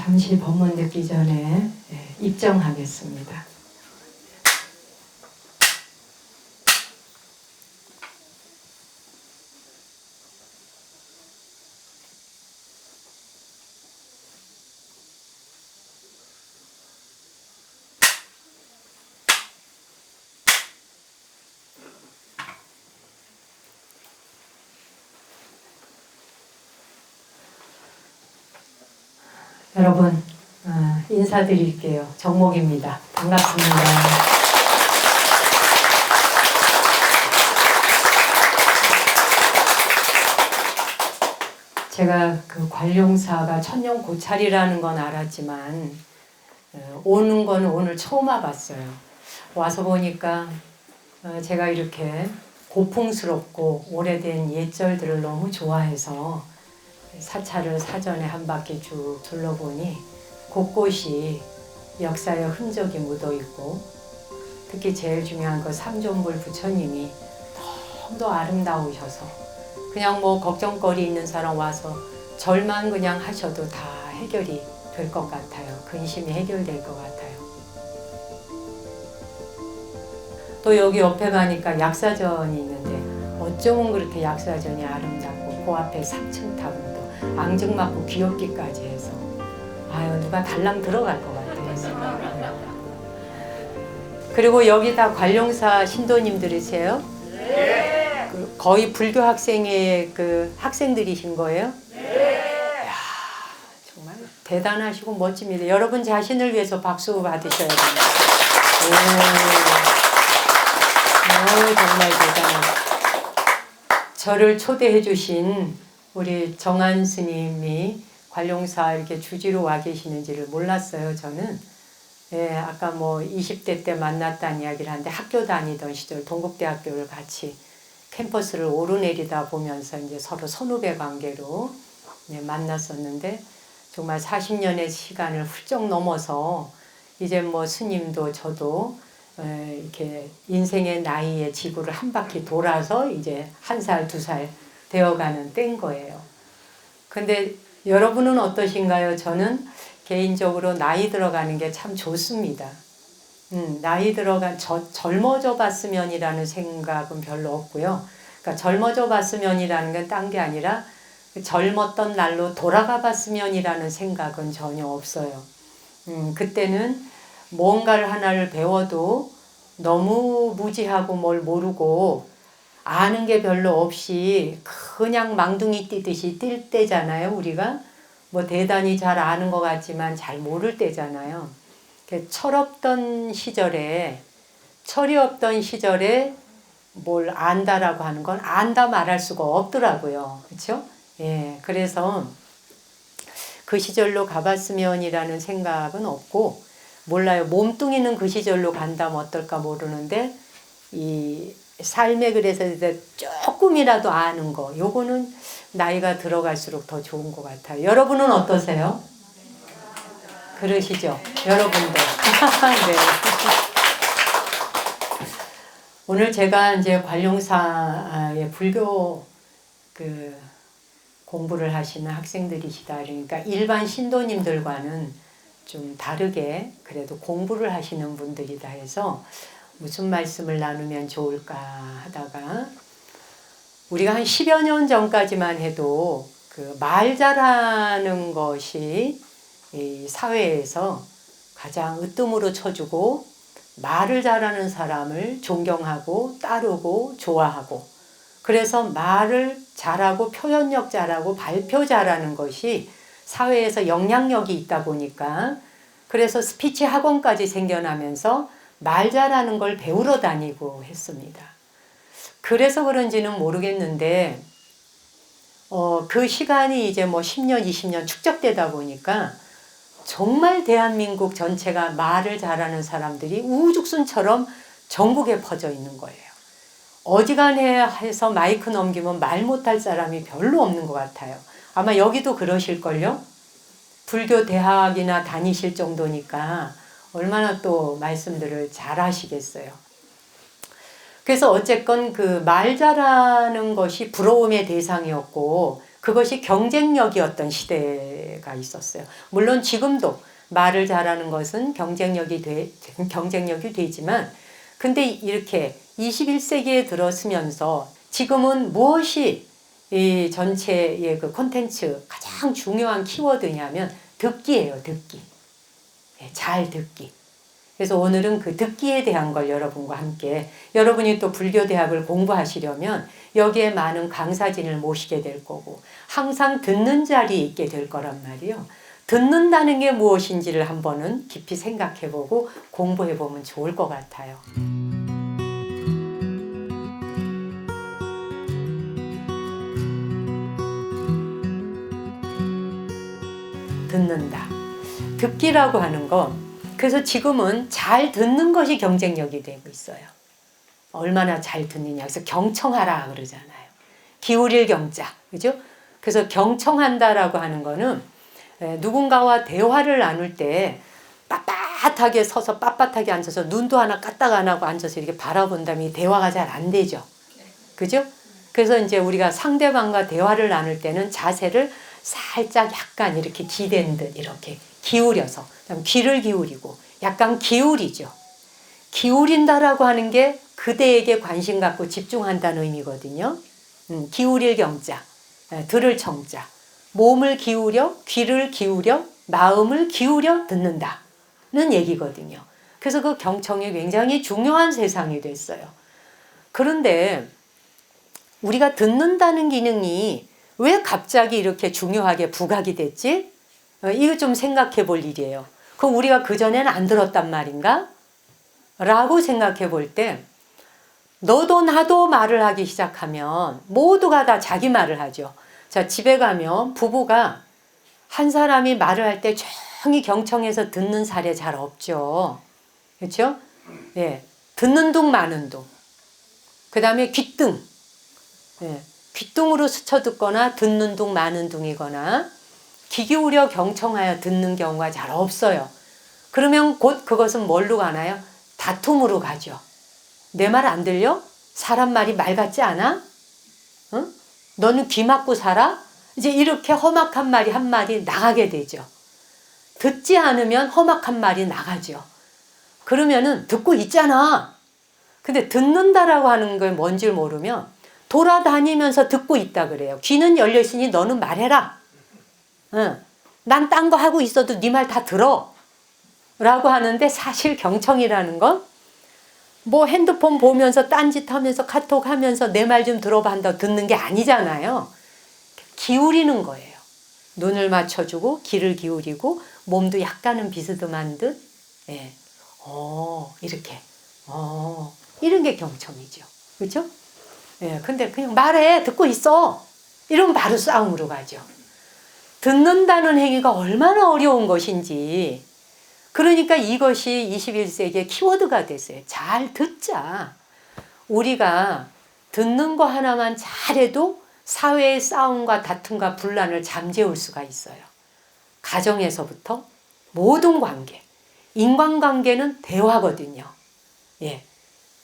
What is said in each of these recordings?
잠시 법문 듣기 전에 입정하겠습니다. 여러분 인사드릴게요. 정목입니다. 반갑습니다. 제가 그 관룡사가 천년고찰이라는 건 알았지만 오는 건 오늘 처음 와봤어요. 와서 보니까 제가 이렇게 고풍스럽고 오래된 옛절들을 너무 좋아해서 사찰을 사전에 한 바퀴 쭉 둘러보니 곳곳이 역사의 흔적이 묻어있고 특히 제일 중요한 거 삼존불 부처님이 너무 아름다우셔서 그냥 뭐 걱정거리 있는 사람 와서 절만 그냥 하셔도 다 해결이 될 것 같아요. 근심이 해결될 것 같아요. 또 여기 옆에 가니까 약사전이 있는데 어쩌면 그렇게 약사전이 아름답고 그 앞에 3층 타운도 앙증맞고 귀엽기까지 해서 아유 누가 달랑 들어갈 것 같아요. 그리고 여기 다 관룡사 신도님들이세요? 네. 거의 불교 학생의 그 학생들이신 거예요? 네. 이야, 정말 대단하시고 멋집니다. 여러분 자신을 위해서 박수 받으셔야 됩니다. 오, 정말 대단하다. 저를 초대해 주신 우리 정한 스님이 관룡사 이렇게 주지로 와 계시는지를 몰랐어요, 저는. 예, 아까 뭐 20대 때 만났다는 이야기를 하는데 학교 다니던 시절 동국대학교를 같이 캠퍼스를 오르내리다 보면서 이제 서로 선후배 관계로 만났었는데 정말 40년의 시간을 훌쩍 넘어서 이제 뭐 스님도 저도 이렇게 인생의 나이에 지구를 한 바퀴 돌아서 이제 1살, 2살 되어가는 때인 거예요. 근데 여러분은 어떠신가요? 저는 개인적으로 나이 들어가는 게 참 좋습니다. 나이 젊어져 봤으면이라는 생각은 별로 없고요. 그러니까 젊어져 봤으면이라는 건 딴 게 아니라 젊었던 날로 돌아가 봤으면이라는 생각은 전혀 없어요. 그때는 뭔가를 하나를 배워도 너무 무지하고 뭘 모르고 아는 게 별로 없이 그냥 망둥이 뛰듯이 뛸 때잖아요, 우리가. 뭐 대단히 잘 아는 것 같지만 잘 모를 때잖아요. 철없던 시절에, 철이 없던 시절에 뭘 안다라고 하는 건 안다 말할 수가 없더라고요. 그렇죠? 예, 그래서 그 시절로 가봤으면이라는 생각은 없고, 몰라요. 몸뚱이는 그 시절로 간다면 어떨까 모르는데, 이 삶에 그래서 조금이라도 아는 거, 요거는 나이가 들어갈수록 더 좋은 것 같아요. 여러분은 어떠세요? 그러시죠? 여러분도. 네. 오늘 제가 이제 관룡사의 불교 그 공부를 하시는 학생들이시다. 그러니까 일반 신도님들과는 좀 다르게 그래도 공부를 하시는 분들이다 해서 무슨 말씀을 나누면 좋을까 하다가 우리가 한 10여 년 전까지만 해도 그 말 잘하는 것이 이 사회에서 가장 으뜸으로 쳐주고 말을 잘하는 사람을 존경하고 따르고 좋아하고 그래서 말을 잘하고 표현력 잘하고 발표 잘하는 것이 사회에서 영향력이 있다 보니까 그래서 스피치 학원까지 생겨나면서 말 잘하는 걸 배우러 다니고 했습니다. 그래서 그런지는 모르겠는데 그 시간이 이제 뭐 10년, 20년 축적되다 보니까 정말 대한민국 전체가 말을 잘하는 사람들이 우후죽순처럼 전국에 퍼져 있는 거예요. 어지간해 해서 마이크 넘기면 말 못할 사람이 별로 없는 것 같아요. 아마 여기도 그러실걸요? 불교 대학이나 다니실 정도니까 얼마나 또 말씀들을 잘 하시겠어요. 그래서 어쨌건 그 말 잘하는 것이 부러움의 대상이었고 그것이 경쟁력이었던 시대가 있었어요. 물론 지금도 말을 잘하는 것은 경쟁력이 되지만, 근데 이렇게 21세기에 들어서면서 지금은 무엇이 이 전체의 그 콘텐츠 가장 중요한 키워드냐면 듣기예요, 듣기. 잘 듣기. 그래서 오늘은 그 듣기에 대한 걸 여러분과 함께, 여러분이 또 불교대학을 공부하시려면 여기에 많은 강사진을 모시게 될 거고 항상 듣는 자리에 있게 될 거란 말이에요. 듣는다는 게 무엇인지를 한번은 깊이 생각해보고 공부해보면 좋을 것 같아요. 듣는다. 듣기라고 하는 거, 그래서 지금은 잘 듣는 것이 경쟁력이 되고 있어요. 얼마나 잘 듣느냐. 그래서 경청하라 그러잖아요. 기울일 경자. 그죠? 그래서 경청한다라고 하는 거는 누군가와 대화를 나눌 때 빳빳하게 서서 빳빳하게 앉아서 눈도 하나 까딱 안 하고 앉아서 이렇게 바라본다면 대화가 잘 안 되죠. 그죠? 그래서 이제 우리가 상대방과 대화를 나눌 때는 자세를 살짝 약간 이렇게 기댄 듯 이렇게 기울여서 귀를 기울이고 약간 기울이죠. 기울인다라고 하는 게 그대에게 관심 갖고 집중한다는 의미거든요. 기울일 경자, 들을 청자, 몸을 기울여, 귀를 기울여, 마음을 기울여 듣는다는 얘기거든요. 그래서 그 경청이 굉장히 중요한 세상이 됐어요. 그런데 우리가 듣는다는 기능이 왜 갑자기 이렇게 중요하게 부각이 됐지? 이거 좀 생각해 볼 일이에요. 그럼 우리가 그전에는 안 들었단 말인가? 라고 생각해 볼 때, 너도 나도 말을 하기 시작하면 모두가 다 자기 말을 하죠. 자, 집에 가면 부부가 한 사람이 말을 할 때 조용히 경청해서 듣는 사례 잘 없죠. 그렇죠? 예, 듣는 둥 마는 둥. 그 다음에 귓등. 예, 귓등으로 스쳐 듣거나 듣는 둥 마는 둥이거나 귀 기울여 경청하여 듣는 경우가 잘 없어요. 그러면 곧 그것은 뭘로 가나요? 다툼으로 가죠. 내 말 안 들려? 사람 말이 말 같지 않아? 응? 너는 귀 막고 살아? 이제 이렇게 험악한 말이 한 마디 나가게 되죠. 듣지 않으면 험악한 말이 나가죠. 그러면은 듣고 있잖아. 근데 듣는다라고 하는 게 뭔지 모르면 돌아다니면서 듣고 있다 그래요. 귀는 열려 있으니 너는 말해라. 응. 난 딴 거 하고 있어도 네 말 다 들어. 라고 하는데 사실 경청이라는 건 뭐 핸드폰 보면서 딴짓 하면서 카톡 하면서 내 말 좀 들어봐 한다고 듣는 게 아니잖아요. 기울이는 거예요. 눈을 맞춰주고 귀를 기울이고 몸도 약간은 비스듬한 듯 예. 이렇게 이런 게 경청이죠. 그렇죠? 예. 근데 그냥 말해 듣고 있어 이러면 바로 싸움으로 가죠. 듣는다는 행위가 얼마나 어려운 것인지, 그러니까 이것이 21세기의 키워드가 됐어요. 잘 듣자. 우리가 듣는 거 하나만 잘해도 사회의 싸움과 다툼과 분란을 잠재울 수가 있어요. 가정에서부터 모든 관계, 인간관계는 대화거든요. 예.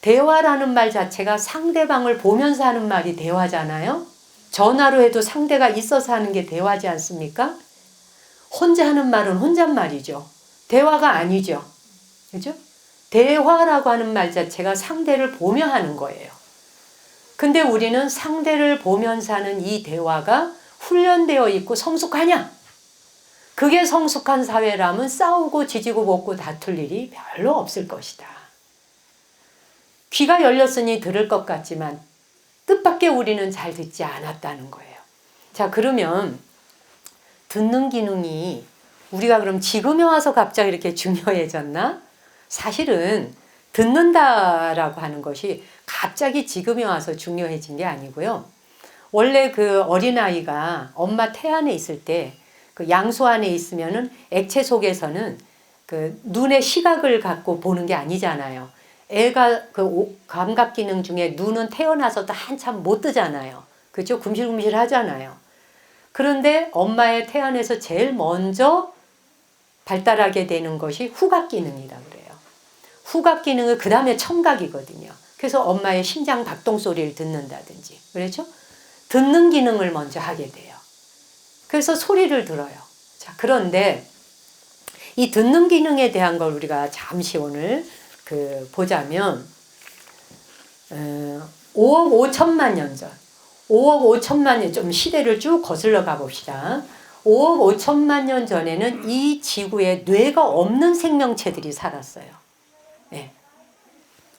대화라는 말 자체가 상대방을 보면서 하는 말이 대화잖아요. 전화로 해도 상대가 있어서 하는 게 대화지 않습니까? 혼자 하는 말은 혼잣말이죠. 대화가 아니죠. 그죠? 대화라고 하는 말 자체가 상대를 보며 하는 거예요. 근데 우리는 상대를 보면서 하는 이 대화가 훈련되어 있고 성숙하냐? 그게 성숙한 사회라면 싸우고 지지고 볶고 다툴 일이 별로 없을 것이다. 귀가 열렸으니 들을 것 같지만 뜻밖의 우리는 잘 듣지 않았다는 거예요. 자, 그러면 듣는 기능이 우리가 그럼 지금에 와서 갑자기 이렇게 중요해졌나? 사실은 듣는다라고 하는 것이 갑자기 지금에 와서 중요해진 게 아니고요. 원래 그 어린아이가 엄마 태 안에 있을 때 그 양수 안에 있으면은 액체 속에서는 그 눈의 시각을 갖고 보는 게 아니잖아요. 애가 그 감각 기능 중에 눈은 태어나서도 한참 못 뜨잖아요. 그렇죠? 금실금실 하잖아요. 그런데 엄마의 태 안에서 제일 먼저 발달하게 되는 것이 후각 기능이라 그래요. 후각 기능은 그 다음에 청각이거든요. 그래서 엄마의 심장 박동 소리를 듣는다든지, 그렇죠? 듣는 기능을 먼저 하게 돼요. 그래서 소리를 들어요. 자, 그런데 이 듣는 기능에 대한 걸 우리가 잠시 오늘 보자면 5억 5천만 년 전, 5억 5천만 년, 좀 시대를 쭉 거슬러 가봅시다. 5억 5천만 년 전에는 이 지구에 뇌가 없는 생명체들이 살았어요. 네.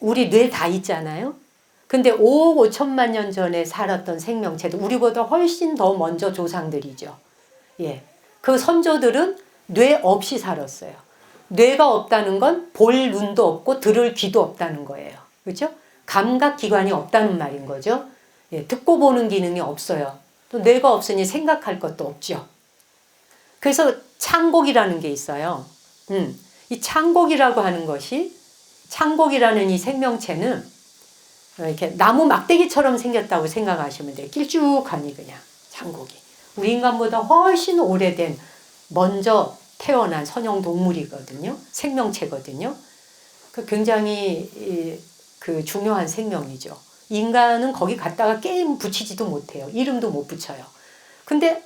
우리 뇌 다 있잖아요. 근데 5억 5천만 년 전에 살았던 생명체들, 우리보다 훨씬 더 먼저 조상들이죠. 예. 그 선조들은 뇌 없이 살았어요. 뇌가 없다는 건 볼 눈도 없고 들을 귀도 없다는 거예요. 그렇죠? 감각 기관이 없다는 말인 거죠. 예. 듣고 보는 기능이 없어요. 또 뇌가 없으니 생각할 것도 없죠. 그래서 창곡이라는 게 있어요. 이 창곡이라고 하는 것이, 창곡이라는 이 생명체는 이렇게 나무 막대기처럼 생겼다고 생각하시면 돼요. 길쭉하니 그냥 창곡이. 우리 인간보다 훨씬 오래된 먼저 태어난 선형 동물이거든요. 생명체거든요. 굉장히 중요한 생명이죠. 인간은 거기 갔다가 게임 붙이지도 못해요. 이름도 못 붙여요. 근데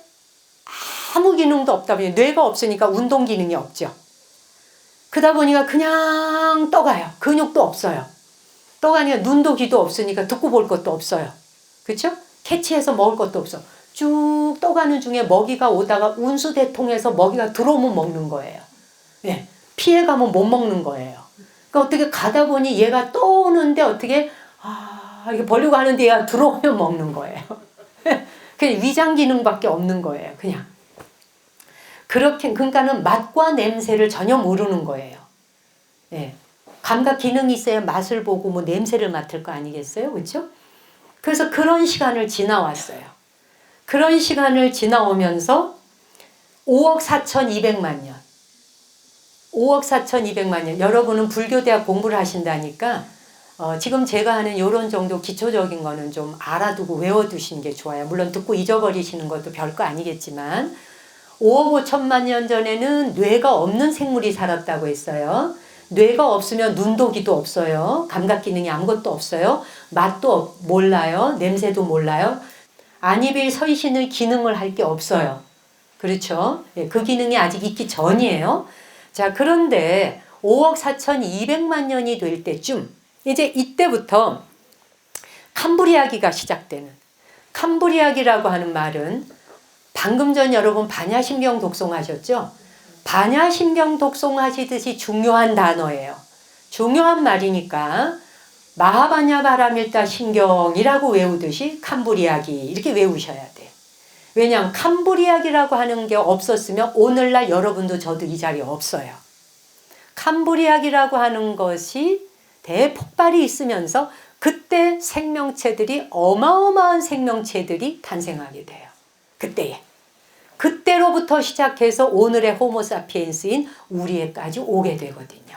아무 기능도 없다 보니 뇌가 없으니까 운동 기능이 없죠. 그러다 보니까 그냥 떠가요. 근육도 없어요. 떠가니까 눈도 귀도 없으니까 듣고 볼 것도 없어요. 그렇죠? 캐치해서 먹을 것도 없어. 쭉 떠가는 중에 먹이가 오다가 운수대통해서 먹이가 들어오면 먹는 거예요. 예, 피해가면 못 먹는 거예요. 그러니까 어떻게 가다 보니 얘가 떠오는데 어떻게 이렇게 벌리고 하는데 얘가 들어오면 먹는 거예요. 그냥 위장 기능밖에 없는 거예요. 그냥. 그렇게, 그러니까는 맛과 냄새를 전혀 모르는 거예요. 예. 감각 기능이 있어야 맛을 보고 뭐 냄새를 맡을 거 아니겠어요? 그렇죠? 그래서 그런 시간을 지나왔어요. 그런 시간을 지나오면서 5억 4,200만 년. 5억 4,200만 년. 여러분은 불교대학 공부를 하신다니까 지금 제가 하는 이런 정도 기초적인 거는 좀 알아두고 외워두시는 게 좋아요. 물론 듣고 잊어버리시는 것도 별거 아니겠지만 5억 5천만 년 전에는 뇌가 없는 생물이 살았다고 했어요. 뇌가 없으면 눈도 귀도 없어요. 감각 기능이 아무것도 없어요. 맛도 몰라요. 냄새도 몰라요. 안입일 서이신의 기능을 할 게 없어요. 그렇죠? 그 기능이 아직 있기 전이에요. 자, 그런데 5억 4,200만 년이 될 때쯤 이제 이때부터 캄브리아기가 시작되는, 캄브리아기라고 하는 말은 방금 전 여러분 반야심경 독송하셨죠? 반야심경 독송하시듯이 중요한 단어예요. 중요한 말이니까 마하바냐 바라밀다 신경이라고 외우듯이 캄브리아기 이렇게 외우셔야 돼요. 왜냐하면 캄브리아기라고 하는 게 없었으면 오늘날 여러분도 저도 이 자리에 없어요. 캄브리아기라고 하는 것이 대폭발이 있으면서 그때 생명체들이, 어마어마한 생명체들이 탄생하게 돼요. 그때에. 그때로부터 시작해서 오늘의 호모사피엔스인 우리에까지 오게 되거든요.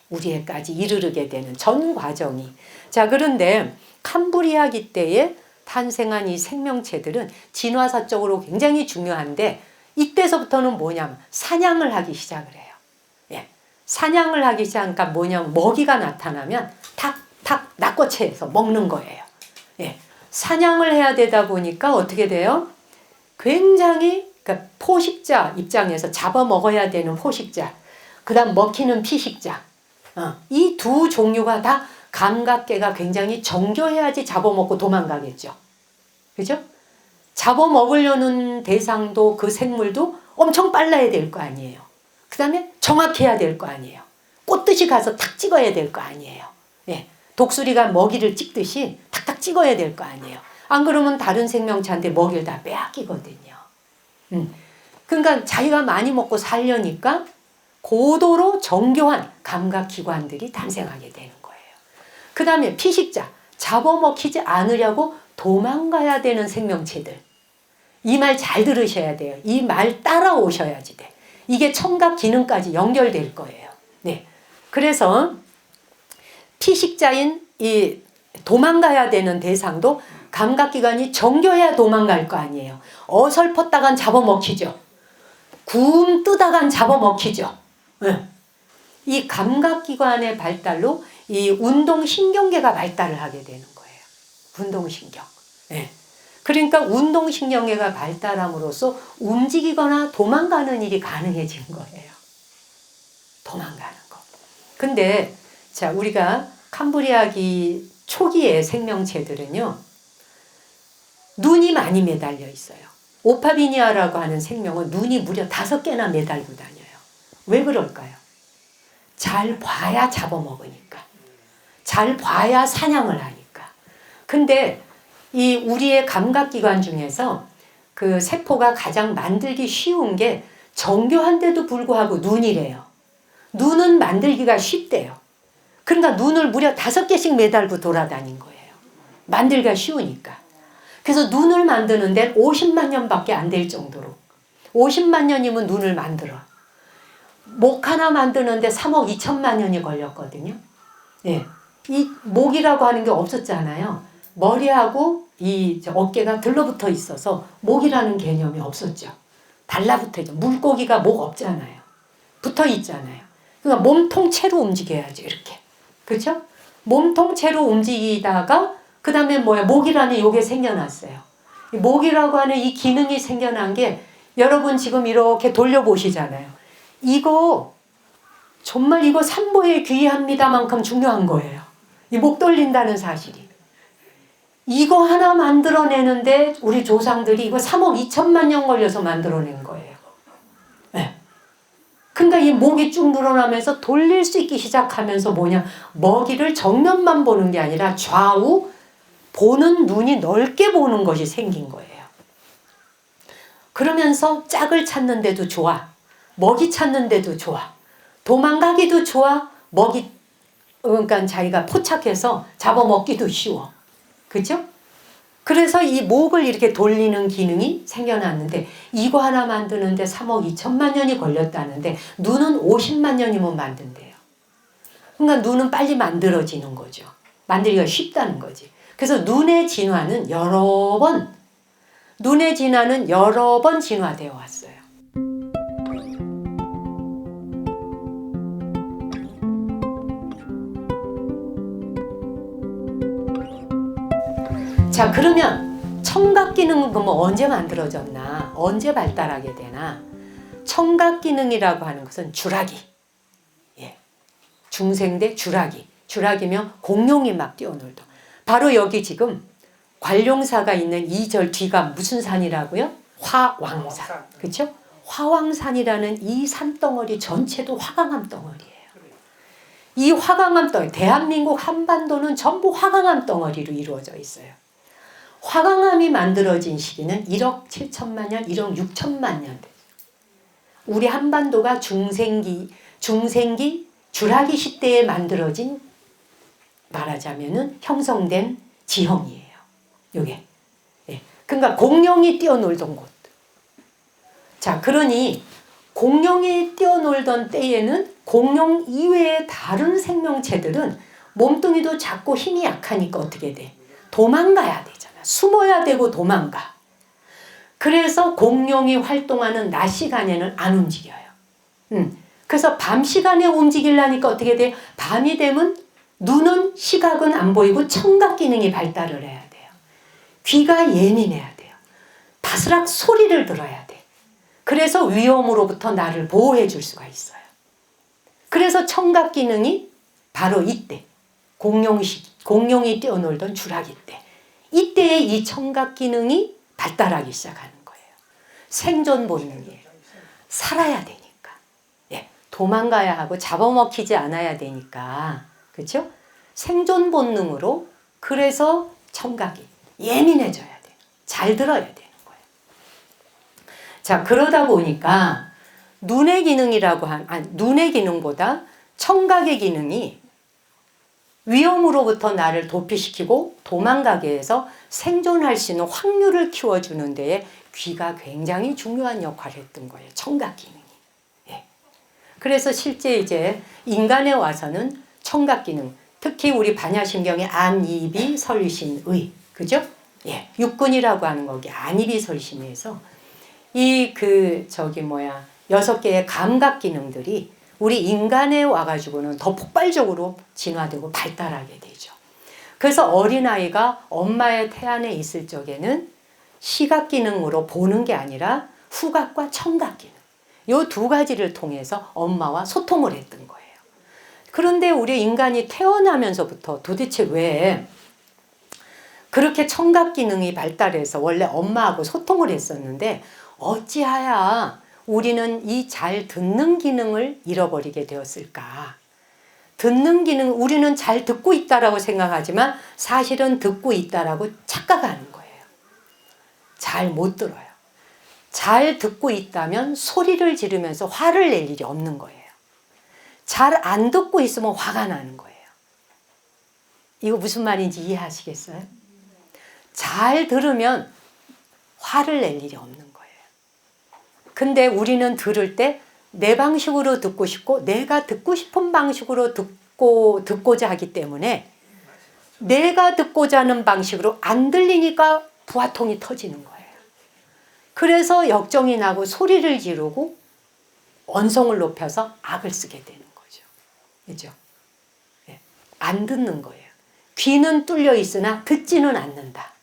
우리에까지 이르르게 되는 전 과정이. 자, 그런데 캄브리아기 때에 탄생한 이 생명체들은 진화사적으로 굉장히 중요한데 이때서부터는 뭐냐면 사냥을 하기 시작을 해요. 예. 사냥을 하기 시작하니까 뭐냐면 먹이가 나타나면 탁탁 낚어채서 먹는 거예요. 예. 사냥을 해야 되다 보니까 어떻게 돼요? 굉장히, 그러니까 포식자 입장에서 잡아먹어야 되는 포식자, 그 다음 먹히는 피식자, 이 두 종류가 다 감각계가 굉장히 정교해야지 잡아먹고 도망가겠죠. 그죠? 잡아먹으려는 대상도 그 생물도 엄청 빨라야 될 거 아니에요. 그 다음에 정확해야 될 거 아니에요. 꽃듯이 가서 탁 찍어야 될 거 아니에요. 예. 독수리가 먹이를 찍듯이 탁탁 찍어야 될 거 아니에요. 안 그러면 다른 생명체한테 먹이를 다 빼앗기거든요. 그러니까 자기가 많이 먹고 살려니까 고도로 정교한 감각기관들이 탄생하게 되는 거예요. 그 다음에 피식자, 잡아먹히지 않으려고 도망가야 되는 생명체들. 이 말 잘 들으셔야 돼요. 이 말 따라오셔야지 돼. 이게 청각 기능까지 연결될 거예요. 네. 그래서 피식자인 이 도망가야 되는 대상도 감각기관이 정교해야 도망갈 거 아니에요. 어설펐다간 잡아먹히죠. 굼 뜨다간 잡아먹히죠. 네. 이 감각기관의 발달로 이 운동신경계가 발달을 하게 되는 거예요. 운동신경. 네. 그러니까 운동신경계가 발달함으로써 움직이거나 도망가는 일이 가능해진 거예요. 도망가는 거. 근데 자, 우리가 캄브리아기 초기의 생명체들은요, 눈이 많이 매달려 있어요. 오파비니아라고 하는 생명은 눈이 무려 5개나 매달고 다녀요. 왜 그럴까요? 잘 봐야 잡아먹으니까. 잘 봐야 사냥을 하니까. 근데 이 우리의 감각기관 중에서 그 세포가 가장 만들기 쉬운 게 정교한데도 불구하고 눈이래요. 눈은 만들기가 쉽대요. 그러니까 눈을 무려 5개씩 매달고 돌아다닌 거예요. 만들기가 쉬우니까. 그래서 눈을 만드는 데는 50만 년밖에 안 될 정도로. 50만 년이면 눈을 만들어. 목 하나 만드는데 3억 2천만 년이 걸렸거든요. 예. 이 목이라고 하는 게 없었잖아요. 머리하고 이 어깨가 들러붙어 있어서 목이라는 개념이 없었죠. 달라붙어 있죠. 물고기가 목 없잖아요. 붙어 있잖아요. 그러니까 몸 통째로 움직여야죠. 이렇게. 그렇죠? 몸 통째로 움직이다가 그 다음에 뭐야? 목이라는 요게 생겨났어요. 이 목이라고 하는 이 기능이 생겨난 게 여러분 지금 이렇게 돌려보시잖아요. 이거 정말 이거 삼보에 귀합니다만큼 중요한 거예요. 이 목 돌린다는 사실이. 이거 하나 만들어내는데 우리 조상들이 이거 3억 2천만 년 걸려서 만들어낸 거예요. 네. 그러니까 이 목이 쭉 늘어나면서 돌릴 수 있기 시작하면서 뭐냐, 먹이를 정면만 보는 게 아니라 좌우 보는 눈이 넓게 보는 것이 생긴 거예요. 그러면서 짝을 찾는데도 좋아. 먹이 찾는데도 좋아. 도망가기도 좋아. 먹이, 그러니까 자기가 포착해서 잡아먹기도 쉬워. 그죠? 그래서 이 목을 이렇게 돌리는 기능이 생겨났는데 이거 하나 만드는데 3억 2천만 년이 걸렸다는데 눈은 50만 년이면 만든대요. 그러니까 눈은 빨리 만들어지는 거죠. 만들기가 쉽다는 거지. 그래서 눈의 진화는 여러 번 진화되어 왔어요. 자, 그러면 청각 기능은 그럼 언제 만들어졌나? 언제 발달하게 되나? 청각 기능이라고 하는 것은 주라기. 예. 중생대 주라기. 주라기면 공룡이 막 뛰어놀던. 바로 여기 지금 관룡사가 있는 이 절 뒤가 무슨 산이라고요? 화왕산. 그렇죠? 화왕산이라는 이 산덩어리 전체도 화강암 덩어리예요. 이 화강암 덩어리, 대한민국 한반도는 전부 화강암 덩어리로 이루어져 있어요. 화강암이 만들어진 시기는 1억 7천만 년, 1억 6천만 년. 우리 한반도가 중생기 주라기 시대에 만들어진, 말하자면은 형성된 지형이에요. 요게. 예. 그러니까 공룡이 뛰어놀던 곳. 자, 그러니 공룡이 뛰어놀던 때에는 공룡 이외의 다른 생명체들은 몸뚱이도 작고 힘이 약하니까 어떻게 돼? 도망가야 되잖아. 숨어야 되고 도망가. 그래서 공룡이 활동하는 낮 시간에는 안 움직여요. 그래서 밤 시간에 움직이려니까 어떻게 돼요? 밤이 되면 눈은, 시각은 안 보이고 청각 기능이 발달을 해야 돼요. 귀가 예민해야 돼요. 바스락 소리를 들어야 돼. 그래서 위험으로부터 나를 보호해 줄 수가 있어요. 그래서 청각 기능이 바로 이때, 공룡이 뛰어놀던 주라기 때, 이때에 이 청각 기능이 발달하기 시작하는 거예요. 생존 본능이에요. 살아야 되니까. 예, 도망가야 하고 잡아먹히지 않아야 되니까. 그렇죠? 생존 본능으로, 그래서 청각이 예민해져야 돼요. 잘 들어야 되는 거예요. 자, 그러다 보니까 눈의 기능보다 청각의 기능이 위험으로부터 나를 도피시키고 도망가게 해서 생존할 수 있는 확률을 키워주는 데에 귀가 굉장히 중요한 역할을 했던 거예요. 청각 기능이. 예. 그래서 실제 이제 인간에 와서는 청각 기능, 특히 우리 반야심경의 안이비 설신의, 그죠? 예. 육근이라고 하는 거기 안이비 설신에서 이 6개의 감각 기능들이 우리 인간에 와가지고는 더 폭발적으로 진화되고 발달하게 되죠. 그래서 어린아이가 엄마의 태 안에 있을 적에는 시각 기능으로 보는 게 아니라 후각과 청각 기능. 이 두 가지를 통해서 엄마와 소통을 했던 거예요. 그런데 우리 인간이 태어나면서부터 도대체 왜 그렇게 청각 기능이 발달해서 원래 엄마하고 소통을 했었는데 어찌하여 우리는 이 잘 듣는 기능을 잃어버리게 되었을까? 듣는 기능, 우리는 잘 듣고 있다라고 생각하지만 사실은 듣고 있다라고 착각하는 거예요. 잘 못 들어요. 잘 듣고 있다면 소리를 지르면서 화를 낼 일이 없는 거예요. 잘 안 듣고 있으면 화가 나는 거예요. 이거 무슨 말인지 이해하시겠어요? 잘 들으면 화를 낼 일이 없는 거예요. 근데 우리는 들을 때 내 방식으로 듣고 싶고 내가 듣고 싶은 방식으로 듣고자 하기 때문에 내가 듣고자 하는 방식으로 안 들리니까 부화통이 터지는 거예요. 그래서 역정이 나고 소리를 지르고 언성을 높여서 악을 쓰게 되는 거죠. 그죠? 네. 안 듣는 거예요. 귀는 뚫려 있으나 듣지는 않는다.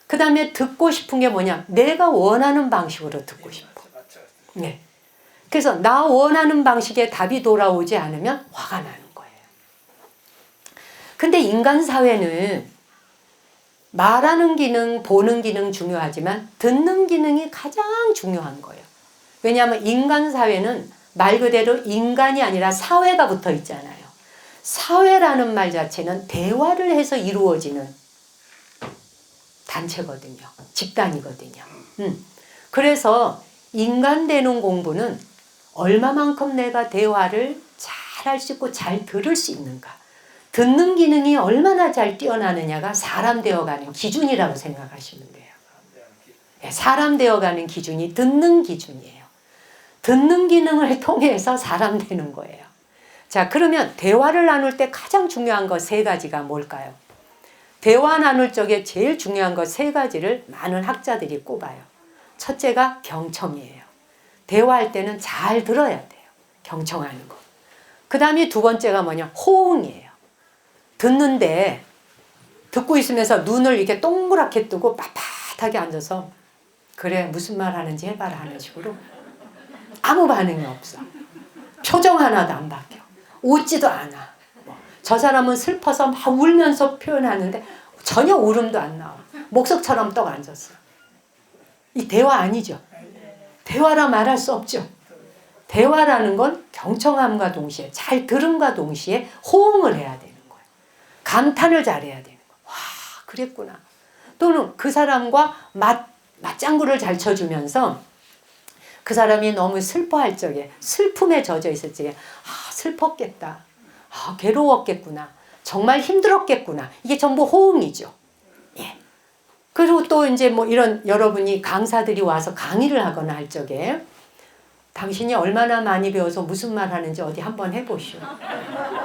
그 다음에 듣고 싶은 게 뭐냐? 내가 원하는 방식으로 듣고 싶어. 네. 그래서 나 원하는 방식의 답이 돌아오지 않으면 화가 나는 거예요. 근데 인간 사회는 말하는 기능, 보는 기능 중요하지만 듣는 기능이 가장 중요한 거예요. 왜냐하면 인간 사회는 말 그대로 인간이 아니라 사회가 붙어 있잖아요. 사회라는 말 자체는 대화를 해서 이루어지는 단체거든요. 집단이거든요. 그래서 인간 되는 공부는 얼마만큼 내가 대화를 잘 할 수 있고 잘 들을 수 있는가. 듣는 기능이 얼마나 잘 뛰어나느냐가 사람 되어가는 기준이라고 생각하시면 돼요. 사람 되어가는 기준이 듣는 기준이에요. 듣는 기능을 통해서 사람 되는 거예요. 자, 그러면 대화를 나눌 때 가장 중요한 것 세 가지가 뭘까요? 대화 나눌 적에 제일 중요한 것 세 가지를 많은 학자들이 꼽아요. 첫째가 경청이에요. 대화할 때는 잘 들어야 돼요. 경청하는 거. 그 다음에 두 번째가 뭐냐? 호응이에요. 듣는데 듣고 있으면서 눈을 이렇게 동그랗게 뜨고 빳빳하게 앉아서 그래 무슨 말 하는지 해봐라 하는 식으로 아무 반응이 없어. 표정 하나도 안 바뀌어. 웃지도 않아. 저 사람은 슬퍼서 막 울면서 표현하는데 전혀 울음도 안 나와. 목석처럼 떡 앉았어. 이 대화 아니죠. 대화라 말할 수 없죠. 대화라는 건 경청함과 동시에 잘 들음과 동시에 호응을 해야 되는 거예요. 감탄을 잘해야 되는 거예요. 와 그랬구나. 또는 그 사람과 맞장구를 잘 쳐주면서 그 사람이 너무 슬퍼할 적에 슬픔에 젖어 있을 적에 아 슬펐겠다. 아 괴로웠겠구나. 정말 힘들었겠구나. 이게 전부 호응이죠. 예. 그리고 또 이제 뭐 이런 여러분이 강사들이 와서 강의를 하거나 할 적에 당신이 얼마나 많이 배워서 무슨 말 하는지 어디 한번 해보시오.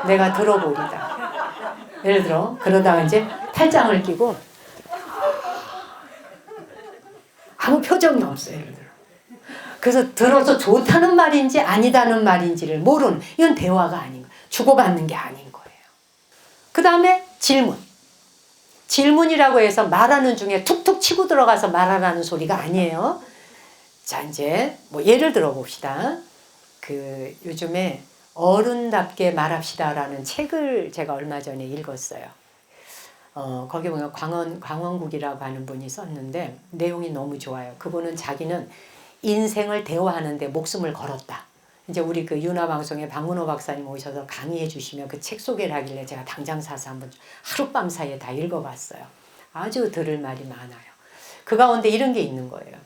내가 들어보리다. 예를 들어 그러다가 이제 팔짱을 끼고 아무 표정이 없어요. 예를 들어. 그래서 들어서 좋다는 말인지 아니다는 말인지를 모르는 이건 대화가 아닌 거예요. 주고받는 게 아닌 거예요. 그 다음에 질문. 질문이라고 해서 말하는 중에 툭툭 치고 들어가서 말하라는 소리가 아니에요. 자, 이제 뭐 예를 들어 봅시다. 그 요즘에 어른답게 말합시다라는 책을 제가 얼마 전에 읽었어요. 거기 보면 광원국이라고 하는 분이 썼는데 내용이 너무 좋아요. 그분은 자기는 인생을 대화하는데 목숨을 걸었다. 이제 우리 그 윤화방송에 박문호 박사님 오셔서 강의해 주시면 그 책 소개를 하길래 제가 당장 사서 한번 하룻밤 사이에 다 읽어봤어요. 아주 들을 말이 많아요. 그 가운데 이런 게 있는 거예요.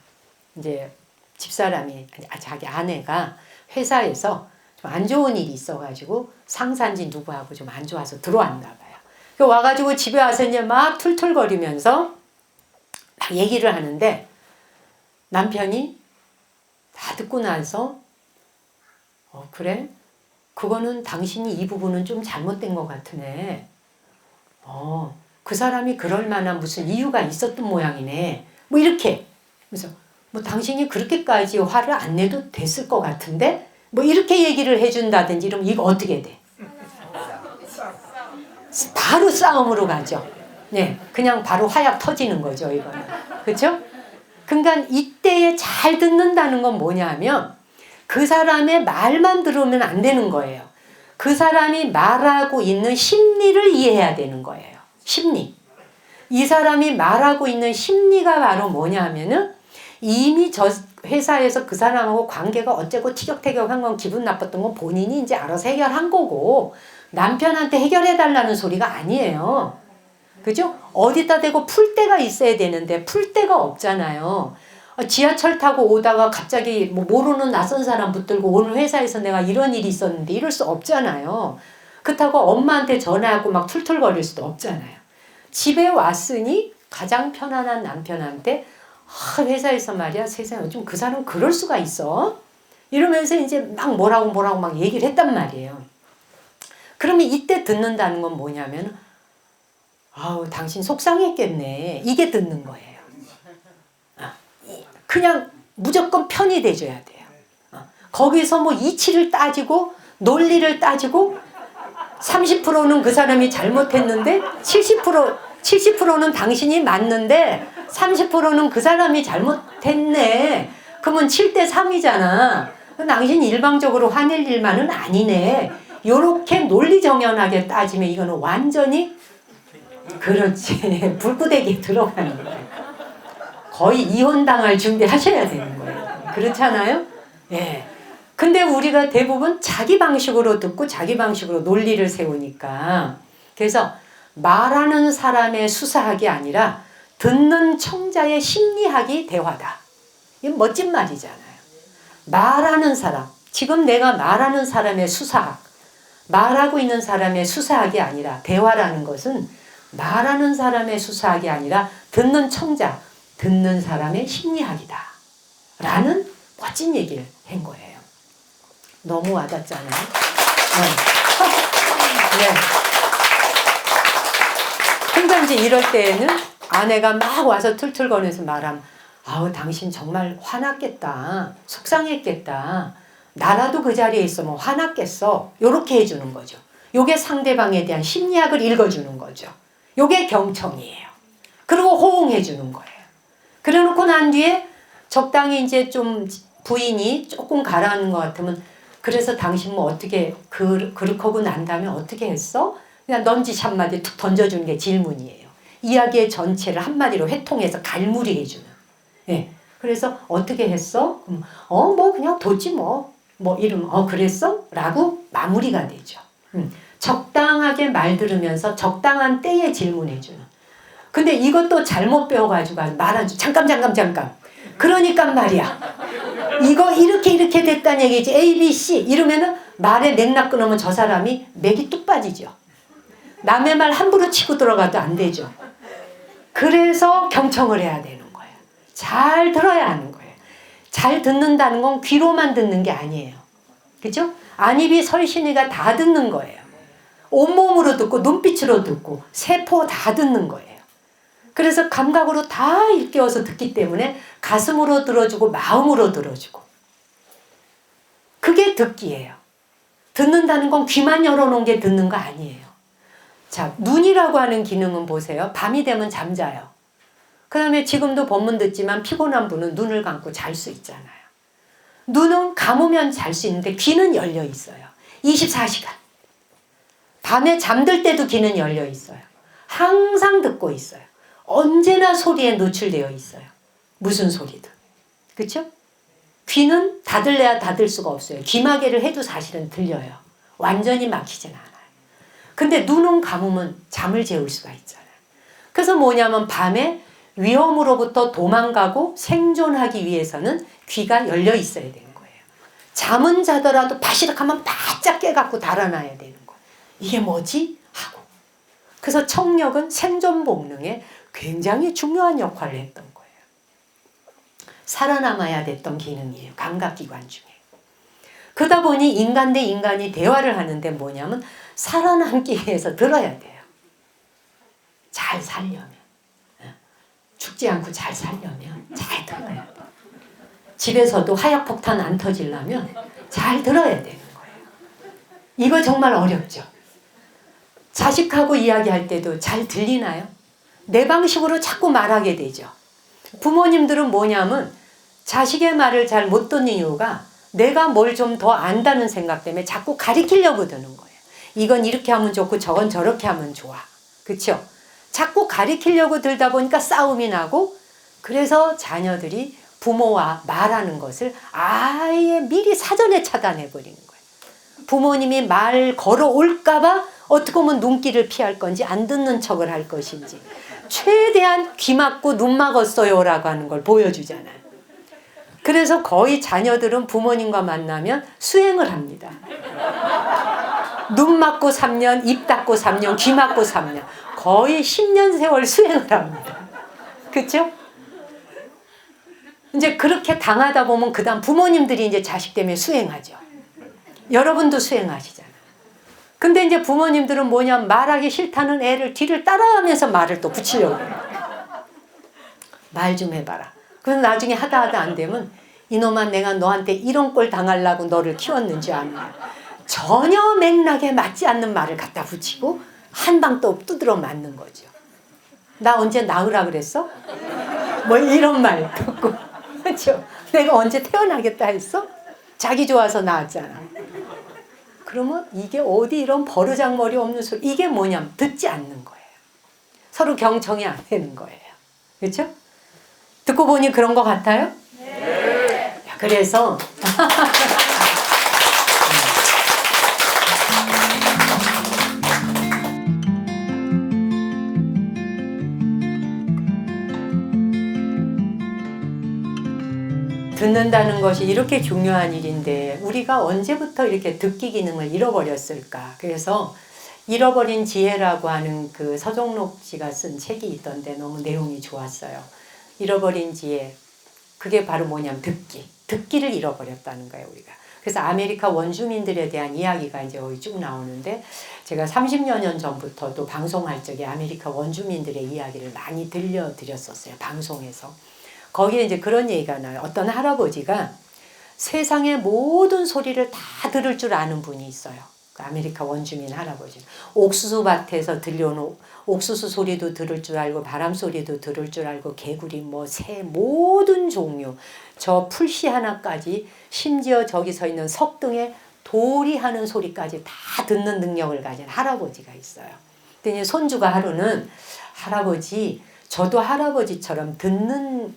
이제 집사람이 자기 아내가 회사에서 좀 안 좋은 일이 있어가지고 상사인지 누구하고 좀 안 좋아서 들어왔나 봐요. 그 와가지고 집에 와서 이제 막 툴툴거리면서 막 얘기를 하는데 남편이 다 듣고 나서 그래? 그거는 당신이 이 부분은 좀 잘못된 것 같으네. 그 사람이 그럴 만한 무슨 이유가 있었던 모양이네. 뭐 이렇게. 그래서 뭐 당신이 그렇게까지 화를 안 내도 됐을 것 같은데? 뭐 이렇게 얘기를 해준다든지 이러면 이거 어떻게 돼? 바로 싸움으로 가죠. 네, 그냥 바로 화약 터지는 거죠, 이거는. 그렇죠? 그러니까 이때에 잘 듣는다는 건 뭐냐면 그 사람의 말만 들으면 안 되는 거예요. 그 사람이 말하고 있는 심리를 이해해야 되는 거예요. 심리. 이 사람이 말하고 있는 심리가 바로 뭐냐면은 이미 저 회사에서 그 사람하고 관계가 어째고 티격태격한 건 기분 나빴던 건 본인이 이제 알아서 해결한 거고 남편한테 해결해달라는 소리가 아니에요. 그죠? 어디다 대고 풀 데가 있어야 되는데 풀 데가 없잖아요. 지하철 타고 오다가 갑자기 뭐 모르는 낯선 사람 붙들고 오늘 회사에서 내가 이런 일이 있었는데 이럴 수 없잖아요. 그렇다고 엄마한테 전화하고 막 툴툴거릴 수도 없잖아요. 집에 왔으니 가장 편안한 남편한테 회사에서 말이야 세상에 좀 그 사람 그럴 수가 있어? 이러면서 이제 막 뭐라고 막 얘기를 했단 말이에요. 그러면 이때 듣는다는 건 뭐냐면 아우 당신 속상했겠네. 이게 듣는 거예요. 그냥 무조건 편이 돼줘야 돼요. 거기서 뭐 이치를 따지고 논리를 따지고 30%는 그 사람이 잘못했는데 70%는 당신이 맞는데 30%는 그 사람이 잘못했네. 그러면 7대 3이잖아. 당신 일방적으로 화낼 일만은 아니네. 요렇게 논리정연하게 따지면 이거는 완전히 그렇지. 불구덩이에 들어가는 거예요. 거의 이혼당할 준비하셔야 되는 거예요. 그렇잖아요? 예. 근데 우리가 대부분 자기 방식으로 듣고 자기 방식으로 논리를 세우니까 그래서 말하는 사람의 수사학이 아니라 듣는 청자의 심리학이 대화다. 이건 멋진 말이잖아요. 말하는 사람, 지금 내가 말하는 사람의 수사학, 말하고 있는 사람의 수사학이 아니라 대화라는 것은 말하는 사람의 수사학이 아니라 듣는 청자, 듣는 사람의 심리학이다. 라는 멋진 얘기를 한 거예요. 너무 와닿잖아요. 네. 그러니까 이제 이럴 때에는 아내가 막 와서 툴툴거리면서 말하면 아우 당신 정말 화났겠다. 속상했겠다. 나라도 그 자리에 있으면 화났겠어. 요렇게 해주는 거죠. 요게 상대방에 대한 심리학을 읽어주는 거죠. 요게 경청이에요. 그리고 호응해주는 거예요. 그래 놓고 난 뒤에 적당히 이제 좀 부인이 조금 가라앉는 것 같으면 그래서 당신 뭐 어떻게 그렇고 난 다음에 어떻게 했어? 그냥 넌지시 한마디 툭 던져주는 게 질문이에요. 이야기의 전체를 한마디로 회통해서 갈무리 해주는. 예. 그래서 어떻게 했어? 뭐 그냥 뒀지 뭐 이러면 그랬어? 라고 마무리가 되죠. 적당하게 말 들으면서 적당한 때에 질문해주는. 근데 이것도 잘못 배워가지고 말한 줄 잠깐 그러니까 말이야 이거 이렇게 됐다는 얘기지 A, B, C 이러면은 말의 맥락 끊으면 저 사람이 맥이 뚝 빠지죠. 남의 말 함부로 치고 들어가도 안 되죠. 그래서 경청을 해야 되는 거예요. 잘 들어야 하는 거예요. 잘 듣는다는 건 귀로만 듣는 게 아니에요. 그죠? 안입이 설신이가 다 듣는 거예요. 온몸으로 듣고 눈빛으로 듣고 세포 다 듣는 거예요. 그래서 감각으로 다 일깨워서 듣기 때문에 가슴으로 들어주고 마음으로 들어주고 그게 듣기예요. 듣는다는 건 귀만 열어놓은 게 듣는 거 아니에요. 자, 눈이라고 하는 기능은 보세요. 밤이 되면 잠자요. 그 다음에 지금도 법문 듣지만 피곤한 분은 눈을 감고 잘 수 있잖아요. 눈은 감으면 잘 수 있는데 귀는 열려 있어요. 24시간. 밤에 잠들 때도 귀는 열려 있어요. 항상 듣고 있어요. 언제나 소리에 노출되어 있어요. 무슨 소리든. 그렇죠? 귀는 닫을래야 닫을 수가 없어요. 귀마개를 해도 사실은 들려요. 완전히 막히진 않아요. 근데 눈은 감으면 잠을 재울 수가 있잖아요. 그래서 뭐냐면 밤에 위험으로부터 도망가고 생존하기 위해서는 귀가 열려 있어야 되는 거예요. 잠은 자더라도 바시락하면 바짝 깨갖고 달아나야 되는 거예요. 이게 뭐지? 하고. 그래서 청력은 생존 본능에 굉장히 중요한 역할을 했던 거예요. 살아남아야 됐던 기능이에요. 감각기관 중에. 그러다 보니 인간 대 인간이 대화를 하는데 뭐냐면 살아남기 위해서 들어야 돼요. 잘 살려면. 죽지 않고 잘 살려면 잘 들어야 돼요. 집에서도 화약폭탄 안 터지려면 잘 들어야 되는 거예요. 이거 정말 어렵죠. 자식하고 이야기할 때도 잘 들리나요? 내 방식으로 자꾸 말하게 되죠. 부모님들은 뭐냐면 자식의 말을 잘 못 듣는 이유가 내가 뭘 좀 더 안다는 생각 때문에 자꾸 가리키려고 드는 거예요. 이건 이렇게 하면 좋고 저건 저렇게 하면 좋아. 그렇죠? 자꾸 가리키려고 들다 보니까 싸움이 나고, 그래서 자녀들이 부모와 말하는 것을 아예 미리 사전에 차단해 버리는 거예요. 부모님이 말 걸어올까 봐 어떻게 보면 눈길을 피할 건지 안 듣는 척을 할 것인지 최대한 귀 막고 눈 막았어요 라고 하는 걸 보여주잖아요. 그래서 거의 자녀들은 부모님과 만나면 수행을 합니다. 눈 막고 3년, 입 닫고 3년, 귀 막고 3년, 거의 10년 세월 수행을 합니다. 그렇죠? 이제 그렇게 당하다 보면 그 다음 부모님들이 이제 자식 때문에 수행하죠. 여러분도 수행하시잖아요. 근데 이제 부모님들은 뭐냐면 말하기 싫다는 애를 뒤를 따라가면서 말을 또 붙이려고 해요. 말 좀 해봐라. 그래서 나중에 하다 안 되면 이놈아 내가 너한테 이런 꼴 당하려고 너를 키웠는지 아냐. 전혀 맥락에 맞지 않는 말을 갖다 붙이고 한 방 또 두드러 맞는 거죠. 나 언제 낳으라 그랬어? 뭐 이런 말 듣고. 그렇죠? 내가 언제 태어나겠다 했어? 자기 좋아서 낳았잖아. 그러면 이게 어디 이런 버르장머리 없는 소리, 이게 뭐냐면 듣지 않는 거예요. 서로 경청이 안 되는 거예요. 그렇죠? 듣고 보니 그런 것 같아요? 네. 그래서 듣는다는 것이 이렇게 중요한 일인데 우리가 언제부터 이렇게 듣기 기능을 잃어버렸을까? 그래서 잃어버린 지혜라고 하는 그 서정록 씨가 쓴 책이 있던데 너무 내용이 좋았어요. 잃어버린 지혜, 그게 바로 뭐냐면 듣기를 잃어버렸다는 거예요, 우리가. 그래서 아메리카 원주민들에 대한 이야기가 이제 여기 쭉 나오는데, 제가 30여 년 전부터도 방송할 적에 아메리카 원주민들의 이야기를 많이 들려드렸었어요, 방송에서. 거기에 이제 그런 얘기가 나요. 어떤 할아버지가 세상의 모든 소리를 다 들을 줄 아는 분이 있어요. 그 아메리카 원주민 할아버지. 옥수수 밭에서 들려오는 옥수수 소리도 들을 줄 알고, 바람 소리도 들을 줄 알고, 개구리, 뭐 새, 모든 종류, 저 풀씨 하나까지, 심지어 저기 서 있는 석등에 돌이 하는 소리까지 다 듣는 능력을 가진 할아버지가 있어요. 근데 손주가 하루는 할아버지, 저도 할아버지처럼 듣는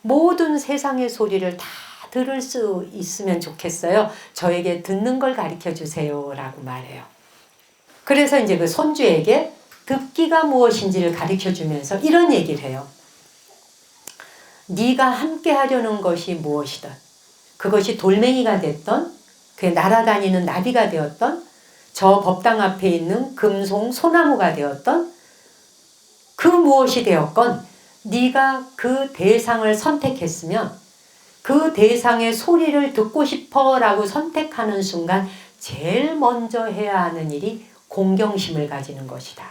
모든 세상의 소리를 다 들을 수 있으면 좋겠어요. 저에게 듣는 걸 가르쳐 주세요 라고 말해요. 그래서 이제 그 손주에게 듣기가 무엇인지를 가르쳐 주면서 이런 얘기를 해요. 네가 함께 하려는 것이 무엇이든, 그것이 돌멩이가 됐던, 그게 날아다니는 나비가 되었던, 저 법당 앞에 있는 금송 소나무가 되었던, 그 무엇이 되었건 네가 그 대상을 선택했으면 그 대상의 소리를 듣고 싶어 라고 선택하는 순간 제일 먼저 해야 하는 일이 공경심을 가지는 것이다.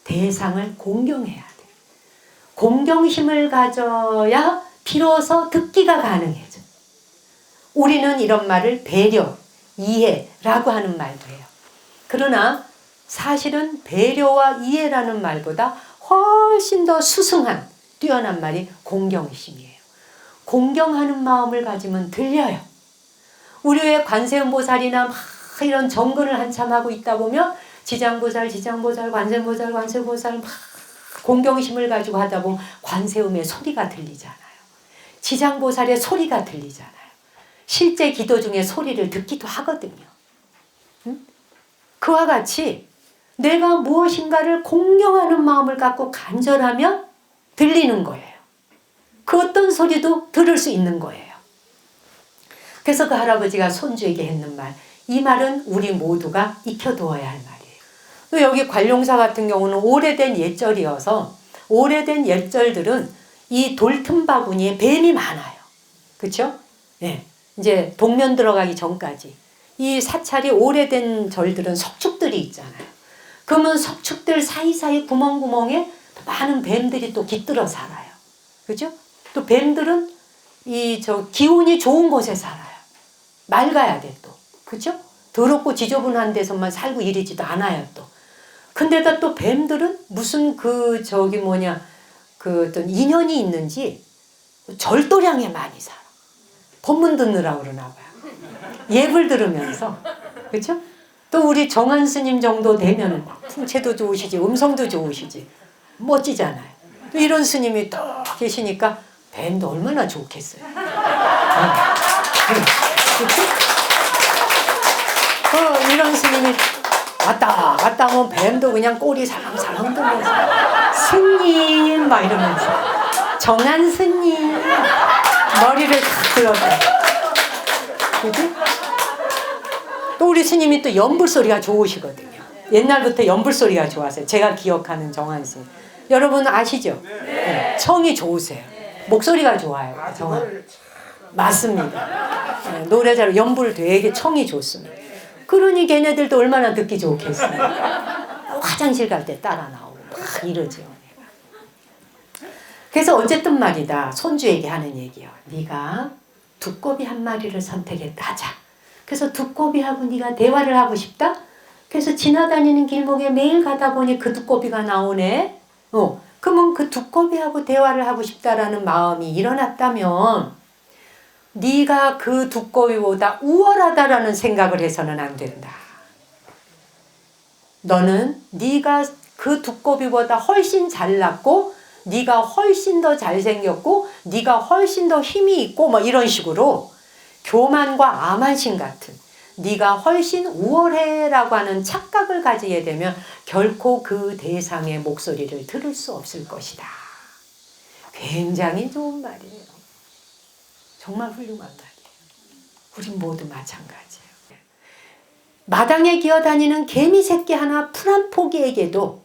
대상을 공경해야 돼. 공경심을 가져야 비로소 듣기가 가능해져. 우리는 이런 말을 배려, 이해라고 하는 말도 해요. 그러나 사실은 배려와 이해라는 말보다 훨씬 더 수승한 뛰어난 말이 공경심이에요. 공경하는 마음을 가지면 들려요. 우리 왜 관세음보살이나 막 이런 정근을 한참 하고 있다 보면 지장보살, 관세음보살 막 공경심을 가지고 하다 보면 관세음의 소리가 들리잖아요. 지장보살의 소리가 들리잖아요. 실제 기도 중에 소리를 듣기도 하거든요. 응? 그와 같이 내가 무엇인가를 공경하는 마음을 갖고 간절하면 들리는 거예요. 그 어떤 소리도 들을 수 있는 거예요. 그래서 그 할아버지가 손주에게 했는 말, 이 말은 우리 모두가 익혀두어야 할 말이에요. 여기 관룡사 같은 경우는 오래된 옛절이어서 오래된 옛절들은 이 돌틈바구니에 뱀이 많아요. 그렇죠? 네. 이제 동면 들어가기 전까지 이 사찰이 오래된 절들은 석축들이 있잖아요. 그러면 석축들 사이사이 구멍구멍에 많은 뱀들이 또 깃들어 살아요. 그죠? 또 뱀들은 기온이 좋은 곳에 살아요. 맑아야 돼 또. 그죠? 더럽고 지저분한 데서만 살고 이러지도 않아요 또. 근데다 또 뱀들은 무슨 그 그 어떤 인연이 있는지 절도량에 많이 살아. 법문 듣느라고 그러나 봐요. 예불 들으면서. 그렇죠? 또 우리 정한 스님 정도 되면 풍채도 좋으시지, 음성도 좋으시지. 멋지잖아요. 또 이런 스님이 딱 계시니까 뱀도 얼마나 좋겠어요. 이런 스님이 왔다 갔다 하면 뱀도 그냥 꼬리 살랑살랑 들면서 스님 막 이러면서 정한 스님 머리를 탁 들었다. 그지? 또 우리 스님이 또 연불 소리가 좋으시거든요. 옛날부터 연불 소리가 좋았어요. 제가 기억하는 정한 스님. 여러분 아시죠? 네. 청이 좋으세요. 목소리가 좋아요. 정한. 맞습니다. 네, 노래 잘 연불 되게 청이 좋습니다. 그러니 걔네들도 얼마나 듣기 좋겠어요. 화장실 갈 때 따라 나오고 막 이러죠. 그래서 어쨌든 말이다. 손주에게 하는 얘기요. 네가 두꺼비 한 마리를 선택했다 하자. 그래서 두꺼비하고 네가 대화를 하고 싶다. 그래서 지나다니는 길목에 매일 가다 보니 그 두꺼비가 나오네. 그러면 그 두꺼비하고 대화를 하고 싶다라는 마음이 일어났다면 네가 그 두꺼비보다 우월하다라는 생각을 해서는 안 된다. 너는 네가 그 두꺼비보다 훨씬 잘났고 네가 훨씬 더 잘생겼고 네가 훨씬 더 힘이 있고 뭐 이런 식으로 교만과 암한심 같은 네가 훨씬 우월해라고 하는 착각을 가지게 되면 결코 그 대상의 목소리를 들을 수 없을 것이다. 굉장히 좋은 말이에요. 정말 훌륭한 말이에요. 우리 모두 마찬가지예요. 마당에 기어다니는 개미 새끼 하나 풀 한 포기에게도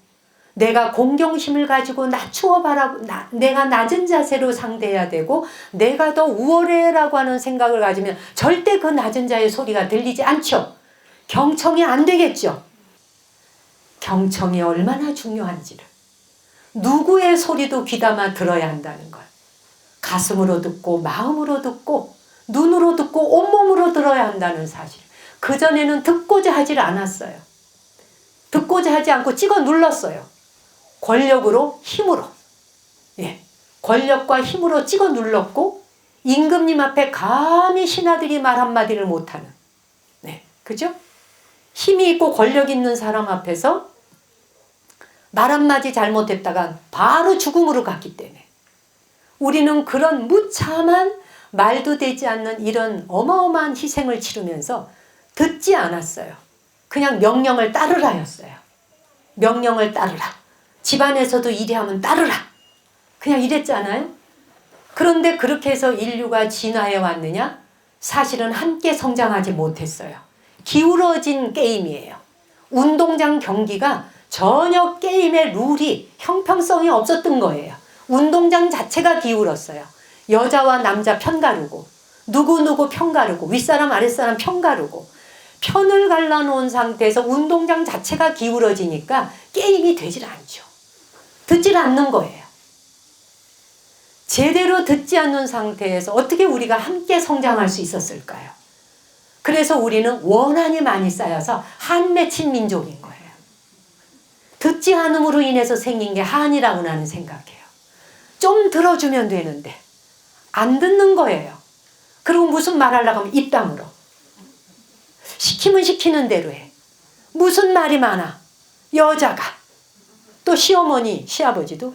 내가 공경심을 가지고 낮추어 바라보, 내가 낮은 자세로 상대해야 되고 내가 더 우월해라고 하는 생각을 가지면 절대 그 낮은 자의 소리가 들리지 않죠. 경청이 안 되겠죠. 경청이 얼마나 중요한지를 누구의 소리도 귀담아 들어야 한다는 걸 가슴으로 듣고 마음으로 듣고 눈으로 듣고 온몸으로 들어야 한다는 사실. 그전에는 듣고자 하질 않았어요. 듣고자 하지 않고 찍어 눌렀어요. 권력으로 힘으로. 예, 권력과 힘으로 찍어 눌렀고 임금님 앞에 감히 신하들이 말 한마디를 못하는. 네, 그죠? 힘이 있고 권력 있는 사람 앞에서 말 한마디 잘못했다가 바로 죽음으로 갔기 때문에 우리는 그런 무참한 말도 되지 않는 이런 어마어마한 희생을 치르면서 듣지 않았어요. 그냥 명령을 따르라였어요. 명령을 따르라. 집안에서도 이리 하면 따르라. 그냥 이랬잖아요. 그런데 그렇게 해서 인류가 진화해 왔느냐? 사실은 함께 성장하지 못했어요. 기울어진 게임이에요. 운동장 경기가 전혀 게임의 룰이 형평성이 없었던 거예요. 운동장 자체가 기울었어요. 여자와 남자 편가르고 누구누구 편가르고 윗사람 아랫사람 편가르고 편을 갈라놓은 상태에서 운동장 자체가 기울어지니까 게임이 되질 않죠. 듣질 않는 거예요. 제대로 듣지 않는 상태에서 어떻게 우리가 함께 성장할 수 있었을까요? 그래서 우리는 원한이 많이 쌓여서 한 맺힌 민족인 거예요. 듣지 않음으로 인해서 생긴 게 한이라고 나는 생각해요. 좀 들어주면 되는데 안 듣는 거예요. 그리고 무슨 말하려고 하면 입 다물어. 시키면 시키는 대로 해. 무슨 말이 많아. 여자가. 또 시어머니, 시아버지도.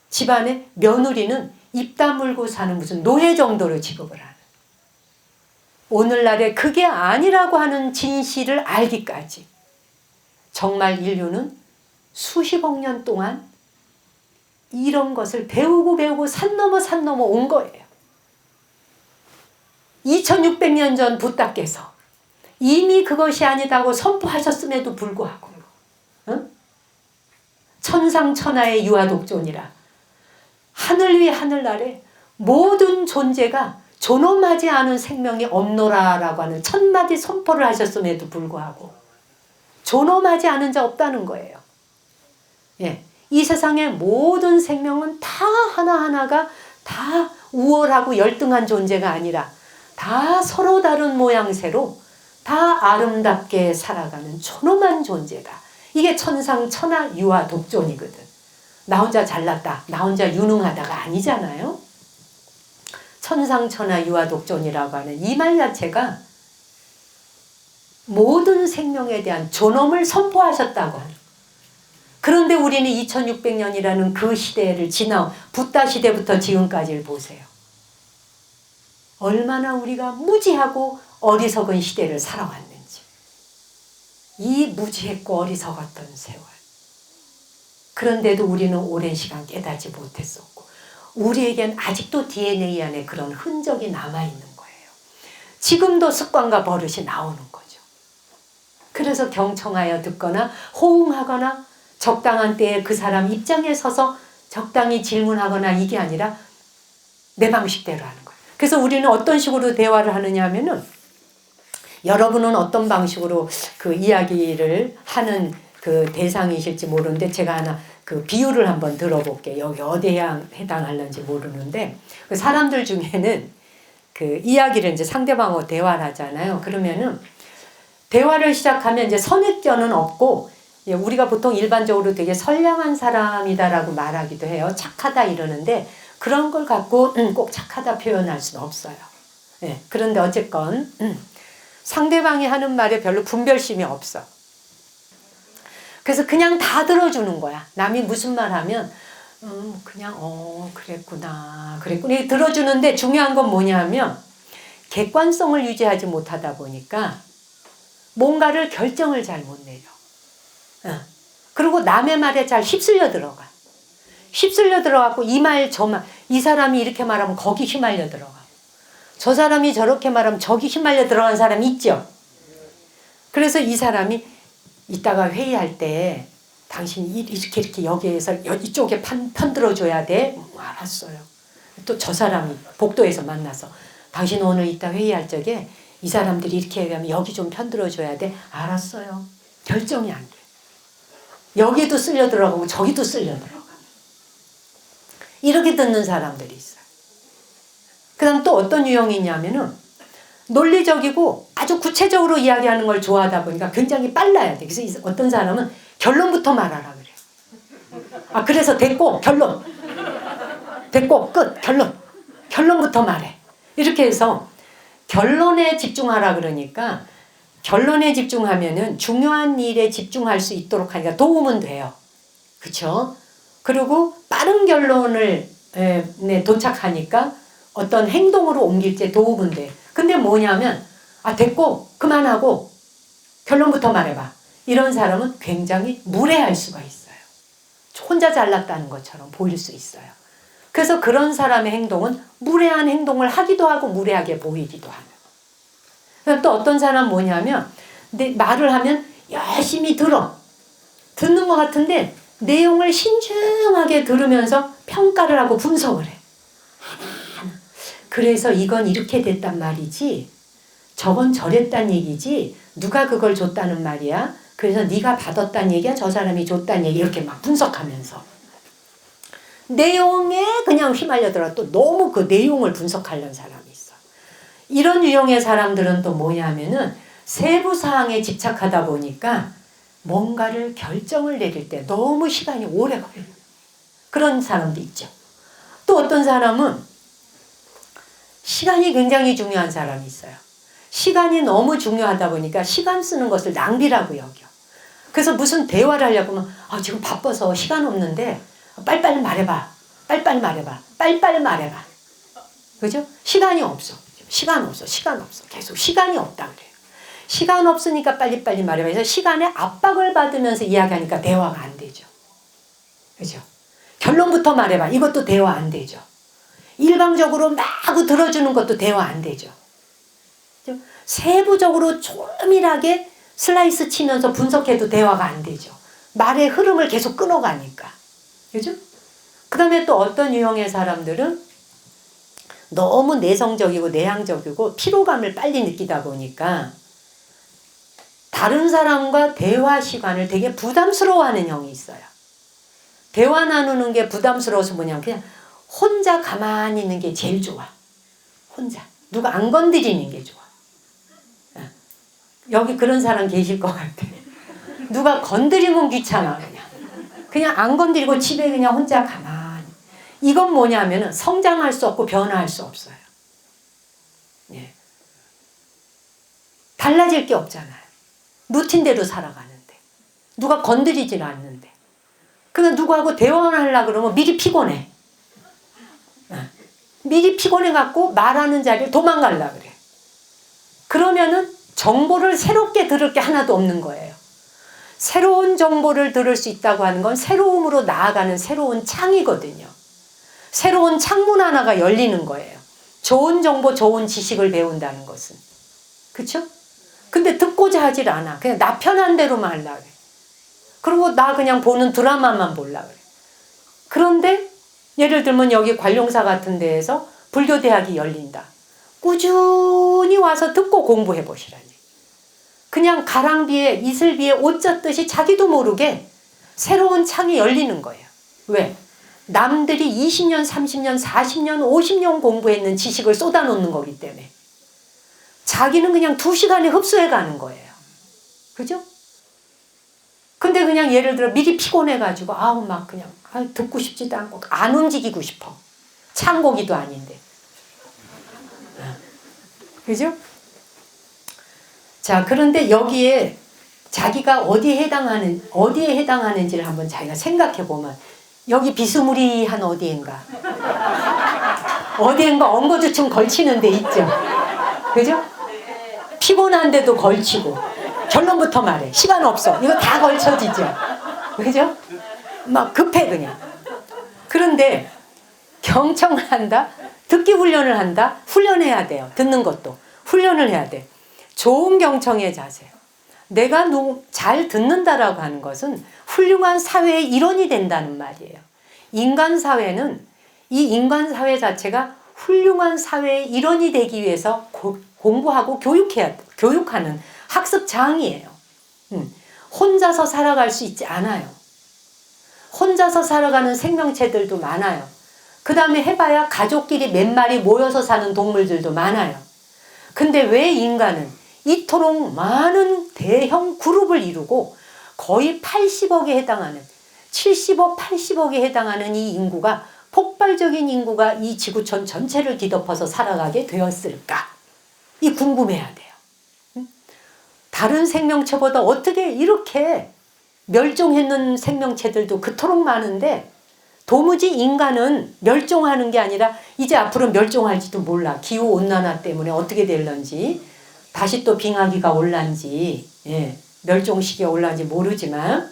집안에 며느리는 입 다물고 사는 무슨 노예 정도로 취급을 하는. 오늘날에 그게 아니라고 하는 진실을 알기까지 정말 인류는 수십억 년 동안 이런 것을 배우고 산 넘어 온 거예요. 2600년 전 부다께서 이미 그것이 아니다고 선포하셨음에도 불구하고 천상천하의 유아독존이라 하늘 위 하늘 아래 모든 존재가 존엄하지 않은 생명이 없노라라고 하는 천마디 선포를 하셨음에도 불구하고 존엄하지 않은 자 없다는 거예요. 예, 이 세상의 모든 생명은 다 하나하나가 다 우월하고 열등한 존재가 아니라 다 서로 다른 모양새로 다 아름답게 살아가는 존엄한 존재다. 이게 천상천하 유아독존이거든. 나 혼자 잘났다, 나 혼자 유능하다가 아니잖아요. 천상천하 유아독존이라고 하는 이 말 자체가 모든 생명에 대한 존엄을 선포하셨다고 하는. 그런데 우리는 2600년이라는 그 시대를 지나 붓다 시대부터 지금까지를 보세요. 얼마나 우리가 무지하고 어리석은 시대를 살아왔는지. 이 무지했고 어리석었던 세월. 그런데도 우리는 오랜 시간 깨닫지 못했었고 우리에겐 아직도 DNA 안에 그런 흔적이 남아있는 거예요. 지금도 습관과 버릇이 나오는 거죠. 그래서 경청하여 듣거나 호응하거나 적당한 때에 그 사람 입장에 서서 적당히 질문하거나 이게 아니라 내 방식대로 하는 거예요. 그래서 우리는 어떤 식으로 대화를 하느냐 하면은 여러분은 어떤 방식으로 그 이야기를 하는 그 대상이실지 모르는데 제가 하나 그 비유를 한번 들어볼게요. 여기 어디에 해당하는지 모르는데 그 사람들 중에는 그 이야기를 이제 상대방하고 대화를 하잖아요. 그러면은 대화를 시작하면 이제 선입견은 없고 우리가 보통 일반적으로 되게 선량한 사람이다라고 말하기도 해요. 착하다 이러는데 그런 걸 갖고 꼭 착하다 표현할 수는 없어요. 네, 그런데 어쨌건 상대방이 하는 말에 별로 분별심이 없어. 그래서 그냥 다 들어주는 거야. 남이 무슨 말 하면 그냥 그랬구나 들어주는데 중요한 건 뭐냐면 객관성을 유지하지 못하다 보니까 뭔가를 결정을 잘 못 내려. 그리고 남의 말에 잘 휩쓸려 들어가. 휩쓸려 들어가고 이 말 저 말, 이 사람이 이렇게 말하면 거기 휘말려 들어가. 저 사람이 저렇게 말하면 저기 휘말려 들어간 사람이 있죠. 그래서 이 사람이 이따가 회의할 때 당신이 이렇게 여기에서 이쪽에 편 들어줘야 돼. 알았어요. 또 저 사람이 복도에서 만나서 당신 오늘 이따 회의할 적에 이 사람들이 이렇게 얘기하면 여기 좀 편 들어줘야 돼. 알았어요. 결정이 안 돼. 여기도 쓸려 들어가고 저기도 쓸려 들어가. 이렇게 듣는 사람들이 있어요. 그 다음 또 어떤 유형이 있냐면은 논리적이고 아주 구체적으로 이야기하는 걸 좋아하다 보니까 굉장히 빨라야 돼. 그래서 어떤 사람은 결론부터 말하라 그래. 그래서 됐고 결론. 됐고 끝 결론. 결론부터 말해. 이렇게 해서 결론에 집중하라 그러니까 결론에 집중하면은 중요한 일에 집중할 수 있도록 하니까 도움은 돼요. 그렇죠? 그리고 빠른 결론을 도착하니까 어떤 행동으로 옮길 때 도움은 돼. 근데 뭐냐면 됐고 그만하고 결론부터 말해봐. 이런 사람은 굉장히 무례할 수가 있어요. 혼자 잘났다는 것처럼 보일 수 있어요. 그래서 그런 사람의 행동은 무례한 행동을 하기도 하고 무례하게 보이기도 하는. 또 어떤 사람 뭐냐면 근데 말을 하면 열심히 들어. 듣는 것 같은데 내용을 신중하게 들으면서 평가를 하고 분석을 해. 그래서 이건 이렇게 됐단 말이지. 저건 저랬단 얘기지. 누가 그걸 줬다는 말이야. 그래서 네가 받았단 얘기야. 저 사람이 줬단 얘기. 이렇게 막 분석하면서. 내용에 그냥 휘말려들어 또 너무 그 내용을 분석하려는 사람이 있어. 이런 유형의 사람들은 또 뭐냐면은 세부 사항에 집착하다 보니까 뭔가를 결정을 내릴 때 너무 시간이 오래 걸려요. 그런 사람도 있죠. 또 어떤 사람은 시간이 굉장히 중요한 사람이 있어요. 시간이 너무 중요하다 보니까 시간 쓰는 것을 낭비라고 여겨. 그래서 무슨 대화를 하려고 하면 지금 바빠서 시간 없는데 빨리빨리 말해봐. 빨리빨리 말해봐. 빨리빨리 말해봐. 그죠? 시간이 없어. 시간 없어. 계속 시간이 없다 그래요. 시간 없으니까 빨리빨리 말해봐. 그래서 시간에 압박을 받으면서 이야기하니까 대화가 안 되죠. 그죠? 결론부터 말해봐. 이것도 대화 안 되죠. 일방적으로 막 들어주는 것도 대화 안 되죠. 그죠? 세부적으로 조밀하게 슬라이스 치면서 분석해도 대화가 안 되죠. 말의 흐름을 계속 끊어가니까. 그죠? 그 다음에 또 어떤 유형의 사람들은 너무 내성적이고 내향적이고 피로감을 빨리 느끼다 보니까 다른 사람과 대화 시간을 되게 부담스러워하는 형이 있어요. 대화 나누는 게 부담스러워서 뭐냐면 그냥 혼자 가만히 있는 게 제일 좋아. 혼자. 누가 안 건드리는 게 좋아. 여기 그런 사람 계실 것 같아. 누가 건드리면 귀찮아 그냥. 그냥 안 건드리고 집에 그냥 혼자 가만히. 이건 뭐냐면은 성장할 수 없고 변화할 수 없어요. 예. 달라질 게 없잖아요. 루틴대로 살아가는데. 누가 건드리지는 않는데. 그냥 누구하고 대화를 하려고 그러면 미리 피곤해. 미리 피곤해갖고 말하는 자리에 도망가려고 그래. 그러면은 정보를 새롭게 들을 게 하나도 없는 거예요. 새로운 정보를 들을 수 있다고 하는 건 새로움으로 나아가는 새로운 창이거든요. 새로운 창문 하나가 열리는 거예요. 좋은 정보, 좋은 지식을 배운다는 것은. 그쵸? 근데 듣고자 하질 않아. 그냥 나 편한 대로만 하려고 그래. 그리고 나 그냥 보는 드라마만 보려고 그래. 그런데 예를 들면 여기 관룡사 같은 데에서 불교대학이 열린다. 꾸준히 와서 듣고 공부해 보시라니. 그냥 가랑비에 이슬비에 옷 젖듯이 자기도 모르게 새로운 창이 열리는 거예요. 왜? 남들이 20년, 30년, 40년, 50년 공부했는 지식을 쏟아놓는 거기 때문에. 자기는 그냥 2시간에 흡수해 가는 거예요. 그죠? 근데 그냥 예를 들어 미리 피곤해가지고 아우 막 그냥 듣고 싶지도 않고 안 움직이고 싶어. 창고기도 아닌데. 그죠? 자, 그런데 여기에 자기가 어디에 해당하는지를 한번 자기가 생각해 보면 여기 비스무리한 어디인가 엉거주춤 걸치는 데 있죠. 그죠? 피곤한데도 걸치고 결론부터 말해. 시간 없어. 이거 다 걸쳐지죠. 그죠? 막 급해 그냥. 그런데 경청을 한다. 듣기 훈련을 한다. 훈련해야 돼요. 듣는 것도. 훈련을 해야 돼. 좋은 경청의 자세. 내가 잘 듣는다라고 하는 것은 훌륭한 사회의 일원이 된다는 말이에요. 인간 사회는 이 인간 사회 자체가 훌륭한 사회의 일원이 되기 위해서 공부하고 교육하는 학습장이에요. 혼자서 살아갈 수 있지 않아요. 혼자서 살아가는 생명체들도 많아요. 그 다음에 해봐야 가족끼리 몇 마리 모여서 사는 동물들도 많아요. 근데 왜 인간은 이토록 많은 대형 그룹을 이루고 거의 80억에 해당하는 70억, 80억에 해당하는 이 인구가 폭발적인 인구가 이 지구촌 전체를 뒤덮어서 살아가게 되었을까? 이 궁금해야 돼요. 다른 생명체보다 어떻게 이렇게 멸종했는 생명체들도 그토록 많은데 도무지 인간은 멸종하는 게 아니라 이제 앞으로 멸종할지도 몰라. 기후온난화 때문에 어떻게 될런지 다시 또 빙하기가 올란지 멸종시기에 올란지 모르지만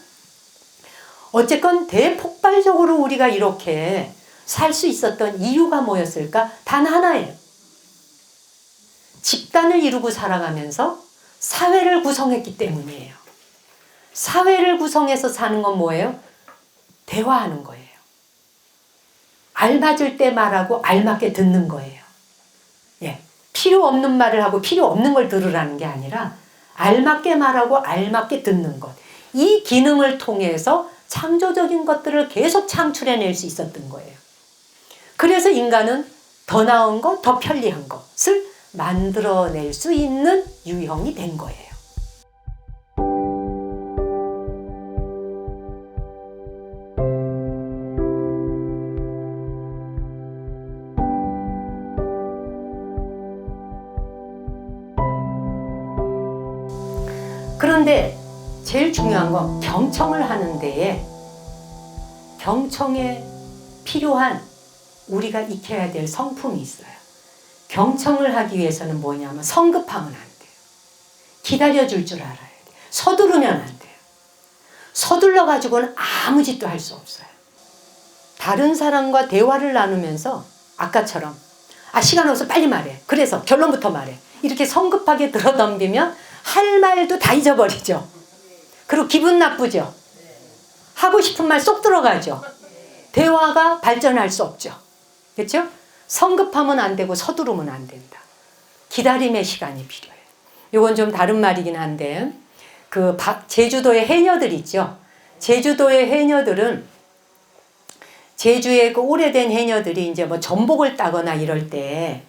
어쨌건 대폭발적으로 우리가 이렇게 살 수 있었던 이유가 뭐였을까? 단 하나예요. 집단을 이루고 살아가면서 사회를 구성했기 때문이에요. 사회를 구성해서 사는 건 뭐예요? 대화하는 거예요. 알맞을 때 말하고 알맞게 듣는 거예요. 필요 없는 말을 하고 필요 없는 걸 들으라는 게 아니라 알맞게 말하고 알맞게 듣는 것. 이 기능을 통해서 창조적인 것들을 계속 창출해낼 수 있었던 거예요. 그래서 인간은 더 나은 것, 더 편리한 것을 만들어낼 수 있는 유형이 된 거예요. 그런데 제일 중요한 건 경청을 하는 데에 경청에 필요한 우리가 익혀야 될 성품이 있어요. 경청을 하기 위해서는 뭐냐면 성급하면 안 돼요. 기다려줄 줄 알아야 돼요. 서두르면 안 돼요. 서둘러 가지고는 아무 짓도 할 수 없어요. 다른 사람과 대화를 나누면서 아까처럼 시간 없어 빨리 말해. 그래서 결론부터 말해. 이렇게 성급하게 들어덤비면 할 말도 다 잊어버리죠. 그리고 기분 나쁘죠. 하고 싶은 말 쏙 들어가죠. 대화가 발전할 수 없죠. 그렇죠? 성급하면 안 되고 서두르면 안 된다. 기다림의 시간이 필요해요. 이건 좀 다른 말이긴 한데 제주도의 해녀들 있죠. 제주도의 해녀들은 제주의 그 오래된 해녀들이 이제 뭐 전복을 따거나 이럴 때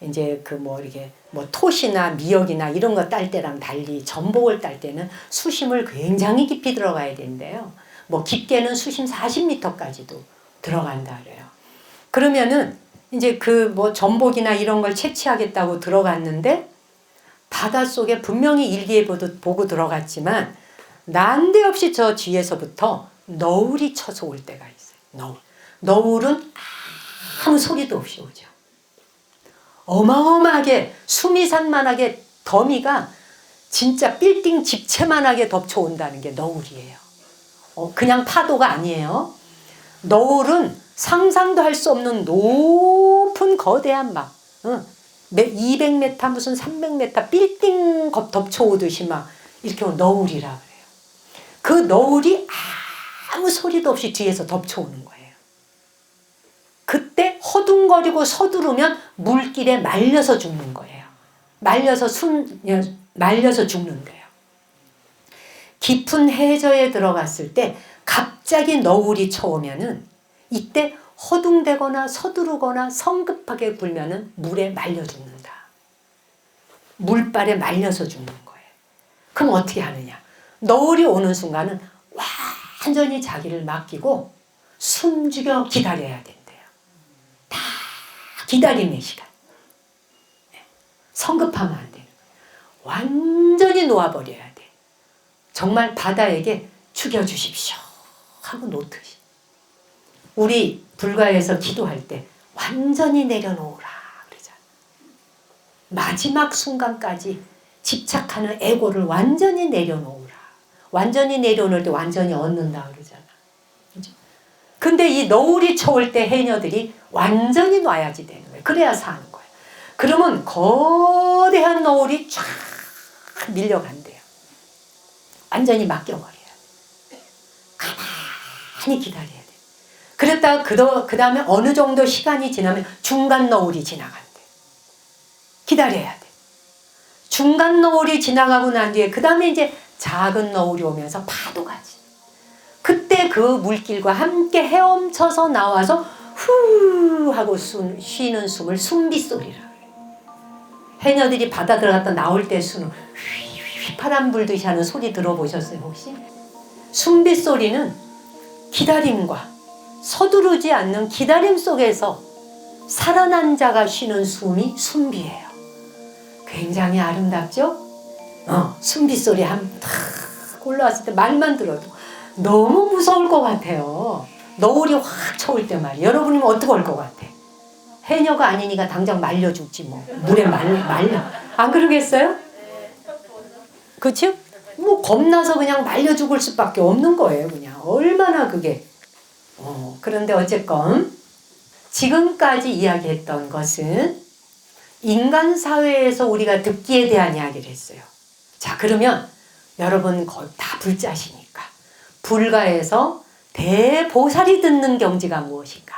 이제 이렇게 톳이나 미역이나 이런 거 딸 때랑 달리 전복을 딸 때는 수심을 굉장히 깊이 들어가야 된대요. 뭐 깊게는 수심 40m까지도 들어간다 그래요. 그러면은 이제 그 뭐 전복이나 이런 걸 채취하겠다고 들어갔는데 바닷속에 분명히 일기에 보고 들어갔지만 난데없이 저 뒤에서부터 너울이 쳐서 올 때가 있어요. 너울은 아무 소리도 없이 오죠. 어마어마하게 수미산만하게 더미가 진짜 빌딩 집채만하게 덮쳐온다는 게 너울이에요. 그냥 파도가 아니에요. 너울은 상상도 할 수 없는 높은 거대한 막 200m 무슨 300m 빌딩 덮쳐오듯이 막 이렇게 너울이라 그래요. 그 너울이 아무 소리도 없이 뒤에서 덮쳐오는 거예요. 그때 허둥거리고 서두르면 물길에 말려서 죽는 거예요. 말려서 죽는 거예요. 깊은 해저에 들어갔을 때 갑자기 너울이 쳐오면은 이때 허둥대거나 서두르거나 성급하게 굴면은 물에 말려 죽는다. 물발에 말려서 죽는 거예요. 그럼 어떻게 하느냐? 너울이 오는 순간은 완전히 자기를 맡기고 숨죽여 기다려야 된대요. 다 기다림의 시간. 성급하면 안 돼요. 완전히 놓아버려야 돼. 정말 바다에게 죽여주십시오 하고 놓듯이. 우리 불가에서 기도할 때 완전히 내려놓으라 그러잖아요. 마지막 순간까지 집착하는 에고를 완전히 내려놓으라. 완전히 내려놓을 때 완전히 얻는다 그러잖아. 그죠? 근데 이 너울이 쳐올 때 해녀들이 완전히 놔야지 되는 거예요. 그래야 사는 거예요. 그러면 거대한 너울이 쫙 밀려간대요. 완전히 맡겨버려야 돼. 가만히 기다려야 돼. 그랬다가 그 다음에 어느 정도 시간이 지나면 중간 너울이 지나간대. 기다려야 돼. 중간 너울이 지나가고 난 뒤에 그 다음에 이제 작은 너울이 오면서 파도가 지. 그때 그 물길과 함께 헤엄쳐서 나와서 후 하고 쉬는 숨을 숨빗소리라 그래. 해녀들이 바다 들어갔다 나올 때 숨을 휘파람 불듯이 하는 소리 들어보셨어요 혹시? 숨빗소리는 기다림과 서두르지 않는 기다림 속에서 살아난 자가 쉬는 숨이 숨비예요. 굉장히 아름답죠? 숨빗소리 탁 올라왔을 때 말만 들어도 너무 무서울 것 같아요. 너울이 확 쳐올 때 말이에요. 여러분이면 어떻게 올 것 같아? 해녀가 아니니까 당장 말려 죽지 뭐. 물에 말려. 안 그러겠어요? 그렇죠? 뭐 겁나서 그냥 말려 죽을 수밖에 없는 거예요. 그냥 얼마나 그게. 그런데 어쨌건 지금까지 이야기했던 것은 인간 사회에서 우리가 듣기에 대한 이야기를 했어요. 자, 그러면 여러분 거의 다 불자시니까 불가에서 대보살이 듣는 경지가 무엇인가?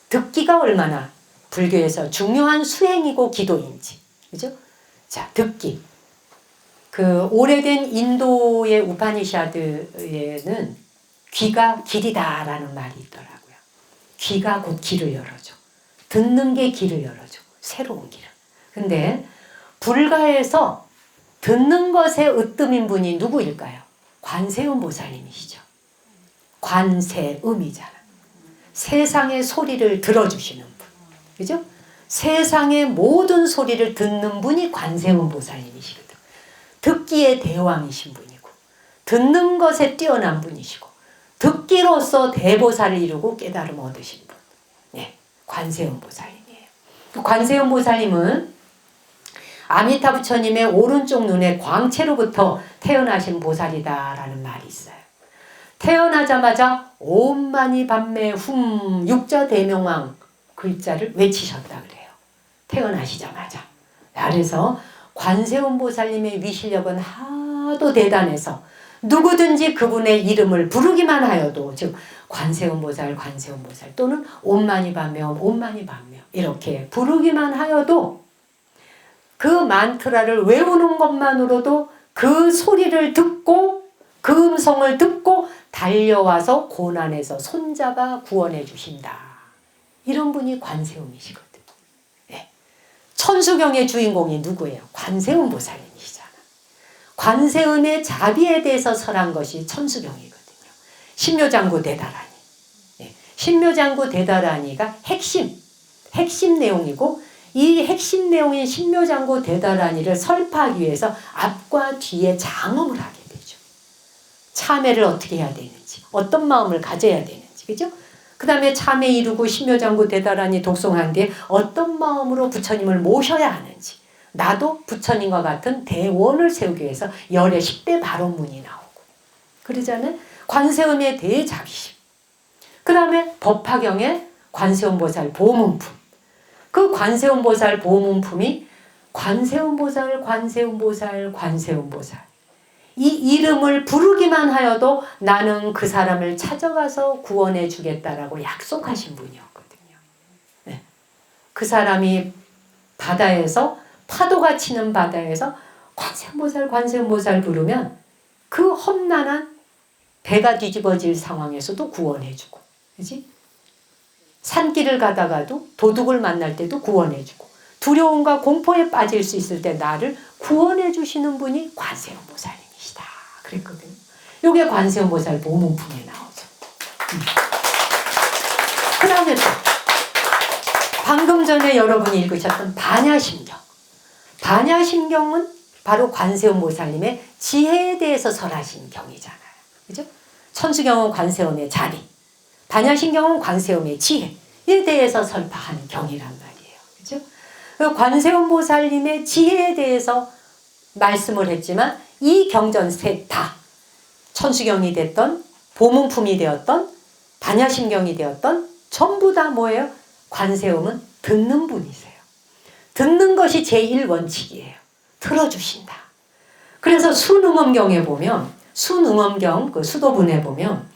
듣기가 얼마나 불교에서 중요한 수행이고 기도인지. 그죠? 자, 듣기. 그 오래된 인도의 우파니샤드에는 귀가 길이다라는 말이 있더라고요. 귀가 곧 길을 열어줘. 듣는 게 길을 열어줘. 새로운 길을. 근데 불가에서 듣는 것에 으뜸인 분이 누구일까요? 관세음 보살님이시죠. 관세음이잖아. 세상의 소리를 들어주시는 분. 그죠? 세상의 모든 소리를 듣는 분이 관세음 보살님이시거든. 듣기의 대왕이신 분이고 듣는 것에 뛰어난 분이시고 듣기로서 대보살을 이루고 깨달음 얻으신 분. 네, 관세음 보살님이에요. 관세음 보살님은 아미타 부처님의 오른쪽 눈에 광채로부터 태어나신 보살이다라는 말이 있어요. 태어나자마자 옴마니 밤매 훔 육자 대명왕 글자를 외치셨다 그래요. 태어나시자마자. 그래서 관세음 보살님의 위실력은 하도 대단해서 누구든지 그분의 이름을 부르기만 하여도 즉 관세음 보살 또는 옴마니 밤매 옴마니 밤매 이렇게 부르기만 하여도 그 만트라를 외우는 것만으로도 그 소리를 듣고 그 음성을 듣고 달려와서 고난에서 손잡아 구원해 주신다. 이런 분이 관세음이시거든. 네. 천수경의 주인공이 누구예요? 관세음 보살님이시잖아. 관세음의 자비에 대해서 설한 것이 천수경이거든요. 신묘장구 대다라니. 예. 신묘장구 대다라니가 핵심 내용이고, 이 핵심 내용인 신묘장구 대다라니를 설파하기 위해서 앞과 뒤에 장음을 하게 되죠. 참회를 어떻게 해야 되는지, 어떤 마음을 가져야 되는지, 그죠? 그 다음에 참회 이루고 신묘장구 대다라니 독송한 뒤에 어떤 마음으로 부처님을 모셔야 하는지, 나도 부처님과 같은 대원을 세우기 위해서 열의 10대 발언문이 나오고, 그러잖아요. 관세음의 대자비심. 그 다음에 법화경의 관세음보살 보문품. 그 관세음보살 보문품이 관세음보살, 관세음보살, 관세음보살. 이 이름을 부르기만 하여도 나는 그 사람을 찾아가서 구원해 주겠다라고 약속하신 분이었거든요. 네. 그 사람이 바다에서, 파도가 치는 바다에서 관세음보살, 관세음보살 부르면 그 험난한 배가 뒤집어질 상황에서도 구원해 주고, 그지? 산길을 가다가도 도둑을 만날 때도 구원해 주고, 두려움과 공포에 빠질 수 있을 때 나를 구원해 주시는 분이 관세음보살님이시다 그랬거든요. 이게 관세음보살 보문품에 나오죠. 그 다음에 또 방금 전에 여러분이 읽으셨던 반야심경. 반야심경은 바로 관세음보살님의 지혜에 대해서 설하신 경이잖아요. 그죠? 천수경은 관세음의 자비, 반야심경은 관세음의 지혜에 대해서 설파한 경이란 말이에요. 그죠? 관세음보살님의 지혜에 대해서 말씀을 했지만 이 경전 셋 다 천수경이 됐던, 보문품이 되었던, 반야심경이 되었던 전부 다 뭐예요? 관세음은 듣는 분이세요. 듣는 것이 제1원칙이에요. 들어주신다. 그래서 순응엄경에 보면, 순응엄경 그 수도분에 보면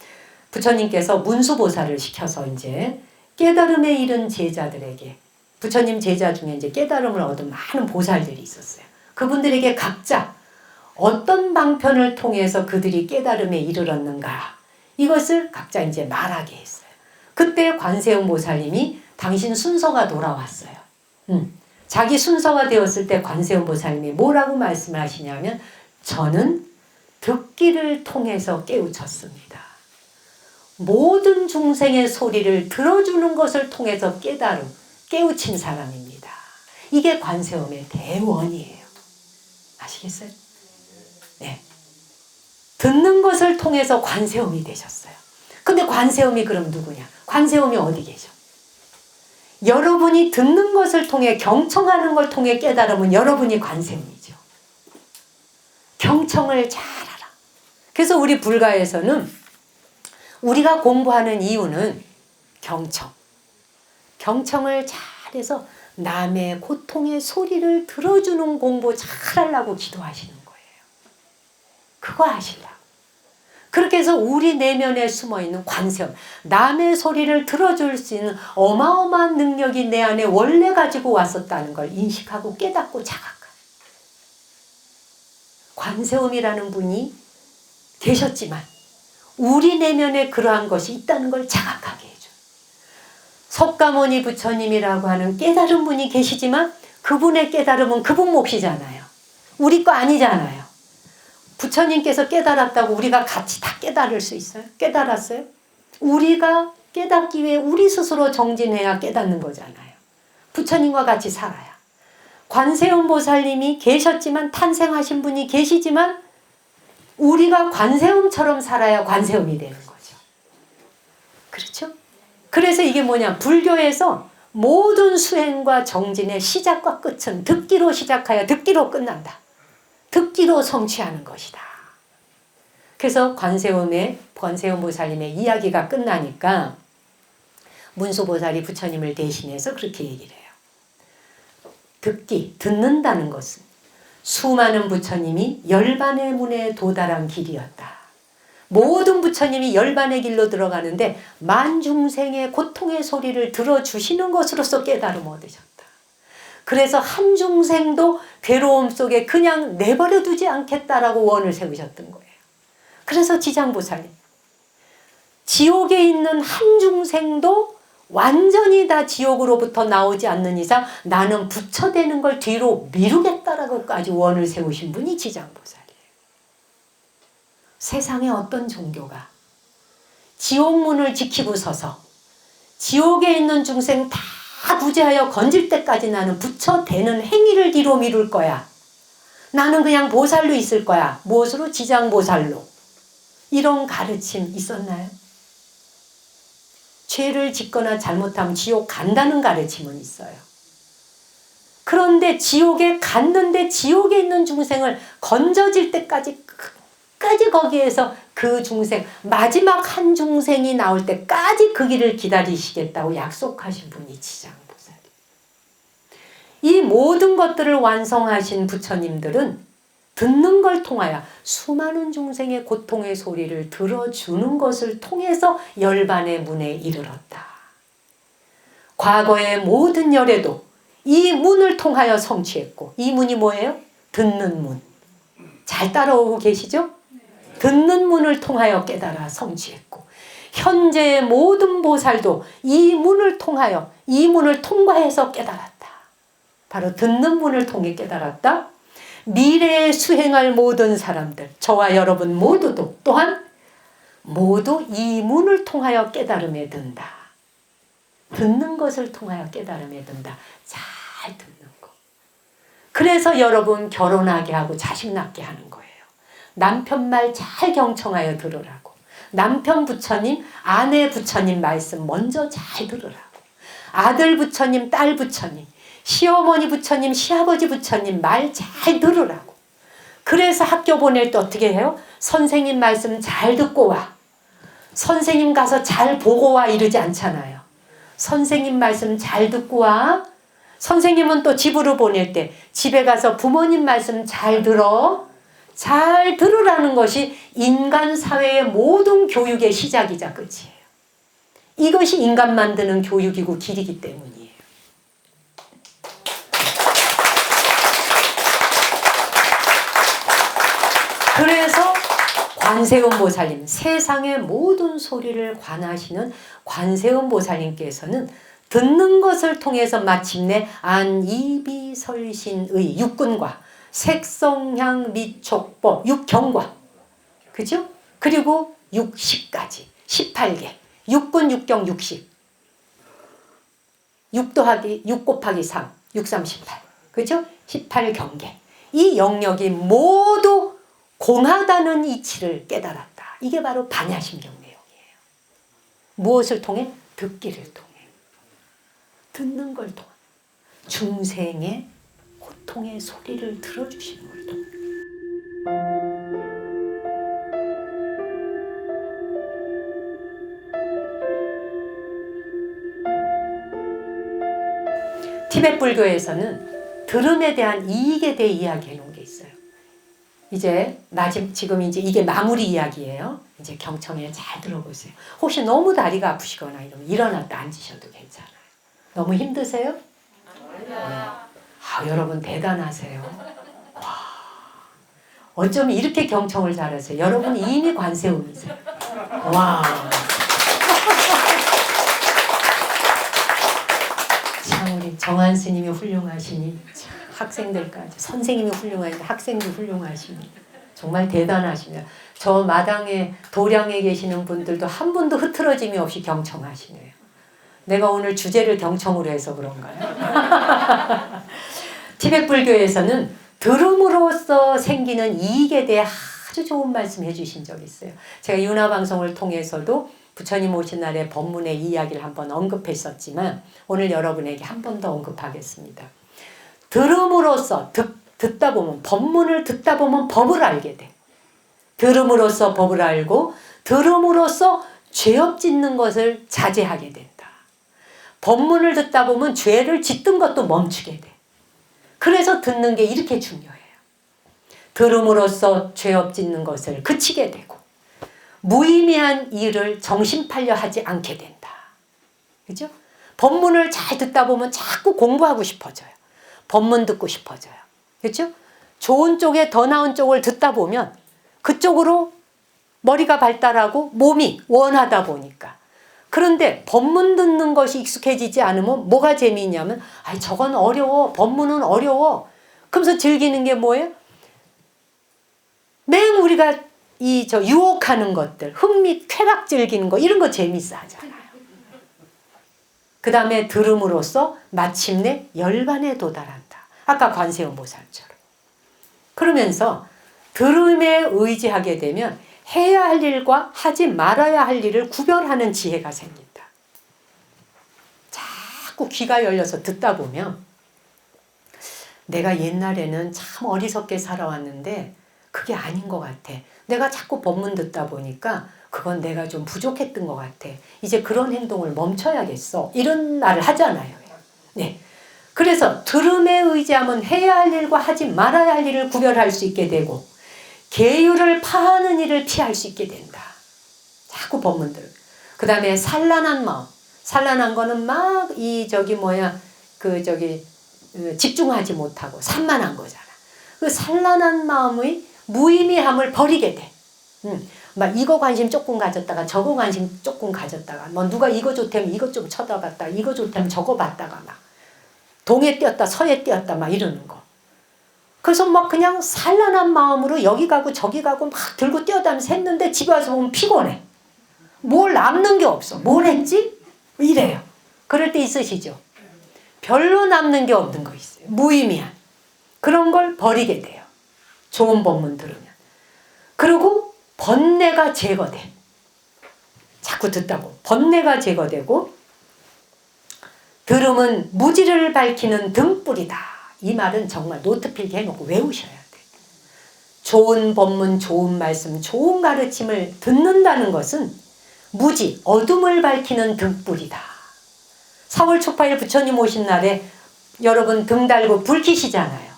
부처님께서 문수보살을 시켜서 이제 깨달음에 이른 제자들에게, 부처님 제자 중에 이제 깨달음을 얻은 많은 보살들이 있었어요. 그분들에게 각자 어떤 방편을 통해서 그들이 깨달음에 이르렀는가, 이것을 각자 이제 말하게 했어요. 그때 관세음보살님이 당신 순서가 돌아왔어요. 자기 순서가 되었을 때 관세음보살님이 뭐라고 말씀하시냐면, 저는 듣기를 통해서 깨우쳤습니다. 모든 중생의 소리를 들어주는 것을 통해서 깨우친 사람입니다. 이게 관세음의 대원이에요. 아시겠어요? 네. 듣는 것을 통해서 관세음이 되셨어요. 근데 관세음이 그럼 누구냐? 관세음이 어디 계셔? 여러분이 듣는 것을 통해, 경청하는 걸 통해 깨달으면 여러분이 관세음이죠. 경청을 잘하라. 그래서 우리 불가에서는 우리가 공부하는 이유는 경청을 잘해서 남의 고통의 소리를 들어주는 공부 잘하려고 기도하시는 거예요. 그거 아시려고. 그렇게 해서 우리 내면에 숨어있는 관세음, 남의 소리를 들어줄 수 있는 어마어마한 능력이 내 안에 원래 가지고 왔었다는 걸 인식하고 깨닫고 자각하는, 관세음이라는 분이 계셨지만 우리 내면에 그러한 것이 있다는 걸 자각하게 해줘요. 석가모니 부처님이라고 하는 깨달은 분이 계시지만 그분의 깨달음은 그분 몫이잖아요. 우리 거 아니잖아요. 부처님께서 깨달았다고 우리가 같이 다 깨달을 수 있어요? 깨달았어요? 우리가 깨닫기 위해 우리 스스로 정진해야 깨닫는 거잖아요. 부처님과 같이 살아야. 관세음보살님이 계셨지만, 탄생하신 분이 계시지만 우리가 관세음처럼 살아야 관세음이 되는 거죠. 그렇죠? 그래서 이게 뭐냐, 불교에서 모든 수행과 정진의 시작과 끝은 듣기로 시작하여 듣기로 끝난다. 듣기로 성취하는 것이다. 그래서 관세음보살님의 이야기가 끝나니까 문수보살이 부처님을 대신해서 그렇게 얘기를 해요. 듣는다는 것은 수많은 부처님이 열반의 문에 도달한 길이었다. 모든 부처님이 열반의 길로 들어가는데 만중생의 고통의 소리를 들어주시는 것으로서 깨달음 얻으셨다. 그래서 한 중생도 괴로움 속에 그냥 내버려 두지 않겠다라고 원을 세우셨던 거예요. 그래서 지장보살님, 지옥에 있는 한 중생도 완전히 다 지옥으로부터 나오지 않는 이상 나는 부처되는 걸 뒤로 미루겠다라고까지 원을 세우신 분이 지장보살이에요. 세상에 어떤 종교가 지옥문을 지키고 서서 지옥에 있는 중생 다 구제하여 건질 때까지 나는 부처 되는 행위를 뒤로 미룰 거야. 나는 그냥 보살로 있을 거야. 무엇으로? 지장보살로. 이런 가르침 있었나요? 죄를 짓거나 잘못하면 지옥 간다는 가르침은 있어요. 그런데 지옥에 갔는데 지옥에 있는 중생을 건져질 때까지 끝까지 거기에서 그 중생 마지막 한 중생이 나올 때까지 그 길을 기다리시겠다고 약속하신 분이 지장보살이에요. 이 모든 것들을 완성하신 부처님들은 듣는 걸 통하여 수많은 중생의 고통의 소리를 들어주는 것을 통해서 열반의 문에 이르렀다. 과거의 모든 열애도 이 문을 통하여 성취했고, 이 문이 뭐예요? 듣는 문. 잘 따라오고 계시죠? 듣는 문을 통하여 깨달아 성취했고, 현재의 모든 보살도 이 문을 통하여, 이 문을 통과해서 깨달았다. 바로 듣는 문을 통해 깨달았다. 미래에 수행할 모든 사람들, 저와 여러분 모두도 또한 모두 이 문을 통하여 깨달음에 든다. 듣는 것을 통하여 깨달음에 든다. 잘 듣는 거. 그래서 여러분 결혼하게 하고 자식 낳게 하는 거예요. 남편 말 잘 경청하여 들으라고. 남편 부처님, 아내 부처님 말씀 먼저 잘 들으라고. 아들 부처님, 딸 부처님, 시어머니 부처님, 시아버지 부처님 말 잘 들으라고. 그래서 학교 보낼 때 어떻게 해요? 선생님 말씀 잘 듣고 와. 선생님 가서 잘 보고 와 이러지 않잖아요. 선생님 말씀 잘 듣고 와. 선생님은 또 집으로 보낼 때 집에 가서 부모님 말씀 잘 들어. 잘 들으라는 것이 인간 사회의 모든 교육의 시작이자 끝이에요. 이것이 인간 만드는 교육이고 길이기 때문이에요. 그래서 관세음보살님, 세상의 모든 소리를 관하시는 관세음보살님께서는 듣는 것을 통해서 마침내 안이비설신의 육군과 색성향 미촉법 육경과, 그죠? 그리고 60까지 18개, 육군 육경 60, 6 더하기 6 곱하기 3, 6, 3, 18, 그죠? 18경계. 이 영역이 모두 공하다는 이치를 깨달았다. 이게 바로 반야심경 내용이에요. 무엇을 통해? 듣기를 통해. 듣는 걸 통해. 중생의 고통의 소리를 들어주시는 걸 통해. 티베트 불교에서는 들음에 대한 이익에 대해 이야기해 놓은 게 있어요. 이제 지금 이제 이게 마무리 이야기예요. 이제 경청에 잘 들어보세요. 혹시 너무 다리가 아프시거나 이러면 일어났다 앉으셔도 괜찮아요. 너무 힘드세요? 네. 여러분 대단하세요. 와, 어쩜 이렇게 경청을 잘하세요? 여러분 이미 관세음이세요. 와. 참 우리 정한 스님이 훌륭하시니 학생들까지 선생님이 훌륭하신데 학생도 훌륭하십니다. 정말 대단하십니다. 저 마당에 도량에 계시는 분들도 한 분도 흐트러짐이 없이 경청하시네요. 내가 오늘 주제를 경청으로 해서 그런가요? 티베트 불교에서는 들음으로써 생기는 이익에 대해 아주 좋은 말씀 해주신 적이 있어요. 제가 윤화방송을 통해서도 부처님 오신 날에 법문의 이야기를 한번 언급했었지만 오늘 여러분에게 한 번 더 언급하겠습니다. 들음으로써 듣다 보면 법문을 듣다 보면 법을 알게 돼. 들음으로써 법을 알고 들음으로써 죄업 짓는 것을 자제하게 된다. 법문을 듣다 보면 죄를 짓던 것도 멈추게 돼. 그래서 듣는 게 이렇게 중요해요. 들음으로써 죄업 짓는 것을 그치게 되고 무의미한 일을 정신 팔려 하지 않게 된다. 그죠? 법문을 잘 듣다 보면 자꾸 공부하고 싶어져요. 법문 듣고 싶어져요. 그렇죠? 좋은 쪽에 더 나은 쪽을 듣다 보면 그쪽으로 머리가 발달하고 몸이 원하다 보니까. 그런데 법문 듣는 것이 익숙해지지 않으면 뭐가 재미있냐면 저건 어려워. 법문은 어려워. 그러면서 즐기는 게 뭐예요? 맹 우리가 유혹하는 것들, 흥미, 쾌락 즐기는 거 이런 거 재밌어 하잖아요. 그 다음에 들음으로써 마침내 열반에 도달한다. 아까 관세음보살처럼. 그러면서 들음에 의지하게 되면 해야 할 일과 하지 말아야 할 일을 구별하는 지혜가 생긴다. 자꾸 귀가 열려서 듣다 보면 내가 옛날에는 참 어리석게 살아왔는데 그게 아닌 것 같아. 내가 자꾸 법문 듣다 보니까 그건 내가 좀 부족했던 것 같아. 이제 그런 행동을 멈춰야겠어. 이런 말을 하잖아요. 네. 그래서 들음에 의지하면 해야 할 일과 하지 말아야 할 일을 구별할 수 있게 되고 계율을 파하는 일을 피할 수 있게 된다. 자꾸 법문들. 그 다음에 산란한 마음. 산란한 거는 막 집중하지 못하고 산만한 거잖아. 그 산란한 마음의 무의미함을 버리게 돼. 막 이거 관심 조금 가졌다가 저거 관심 조금 가졌다가 뭐 누가 이거 좋다면 이거 좀 쳐다봤다가 이거 좋다면 저거 봤다가 막 동에 뛰었다 서에 뛰었다 막 이러는 거. 그래서 막 그냥 산란한 마음으로 여기 가고 저기 가고 막 들고 뛰어다니면서 했는데 집에 와서 보면 피곤해. 뭘 남는 게 없어. 뭘 했지? 이래요. 그럴 때 있으시죠? 별로 남는 게 없는 거 있어요. 무의미한. 그런 걸 버리게 돼요. 좋은 법문 들으면. 그리고 번뇌가 제거돼. 자꾸 듣다 보면 번뇌가 제거되고 들음은 무지를 밝히는 등불이다. 이 말은 정말 노트 필기 해놓고 외우셔야 돼. 좋은 법문, 좋은 말씀, 좋은 가르침을 듣는다는 것은 무지, 어둠을 밝히는 등불이다. 4월 초파일 부처님 오신 날에 여러분 등 달고 불 켜시잖아요.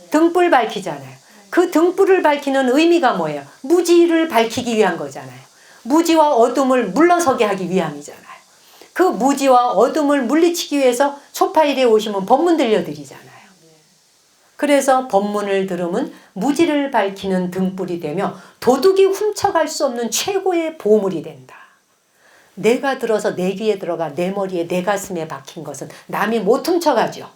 등불 밝히잖아요. 그 등불을 밝히는 의미가 뭐예요? 무지를 밝히기 위한 거잖아요. 무지와 어둠을 물러서게 하기 위함이잖아요. 그 무지와 어둠을 물리치기 위해서 초파일에 오시면 법문 들려드리잖아요. 그래서 법문을 들으면 무지를 밝히는 등불이 되며 도둑이 훔쳐갈 수 없는 최고의 보물이 된다. 내가 들어서 내 귀에 들어가 내 머리에 내 가슴에 박힌 것은 남이 못 훔쳐가죠.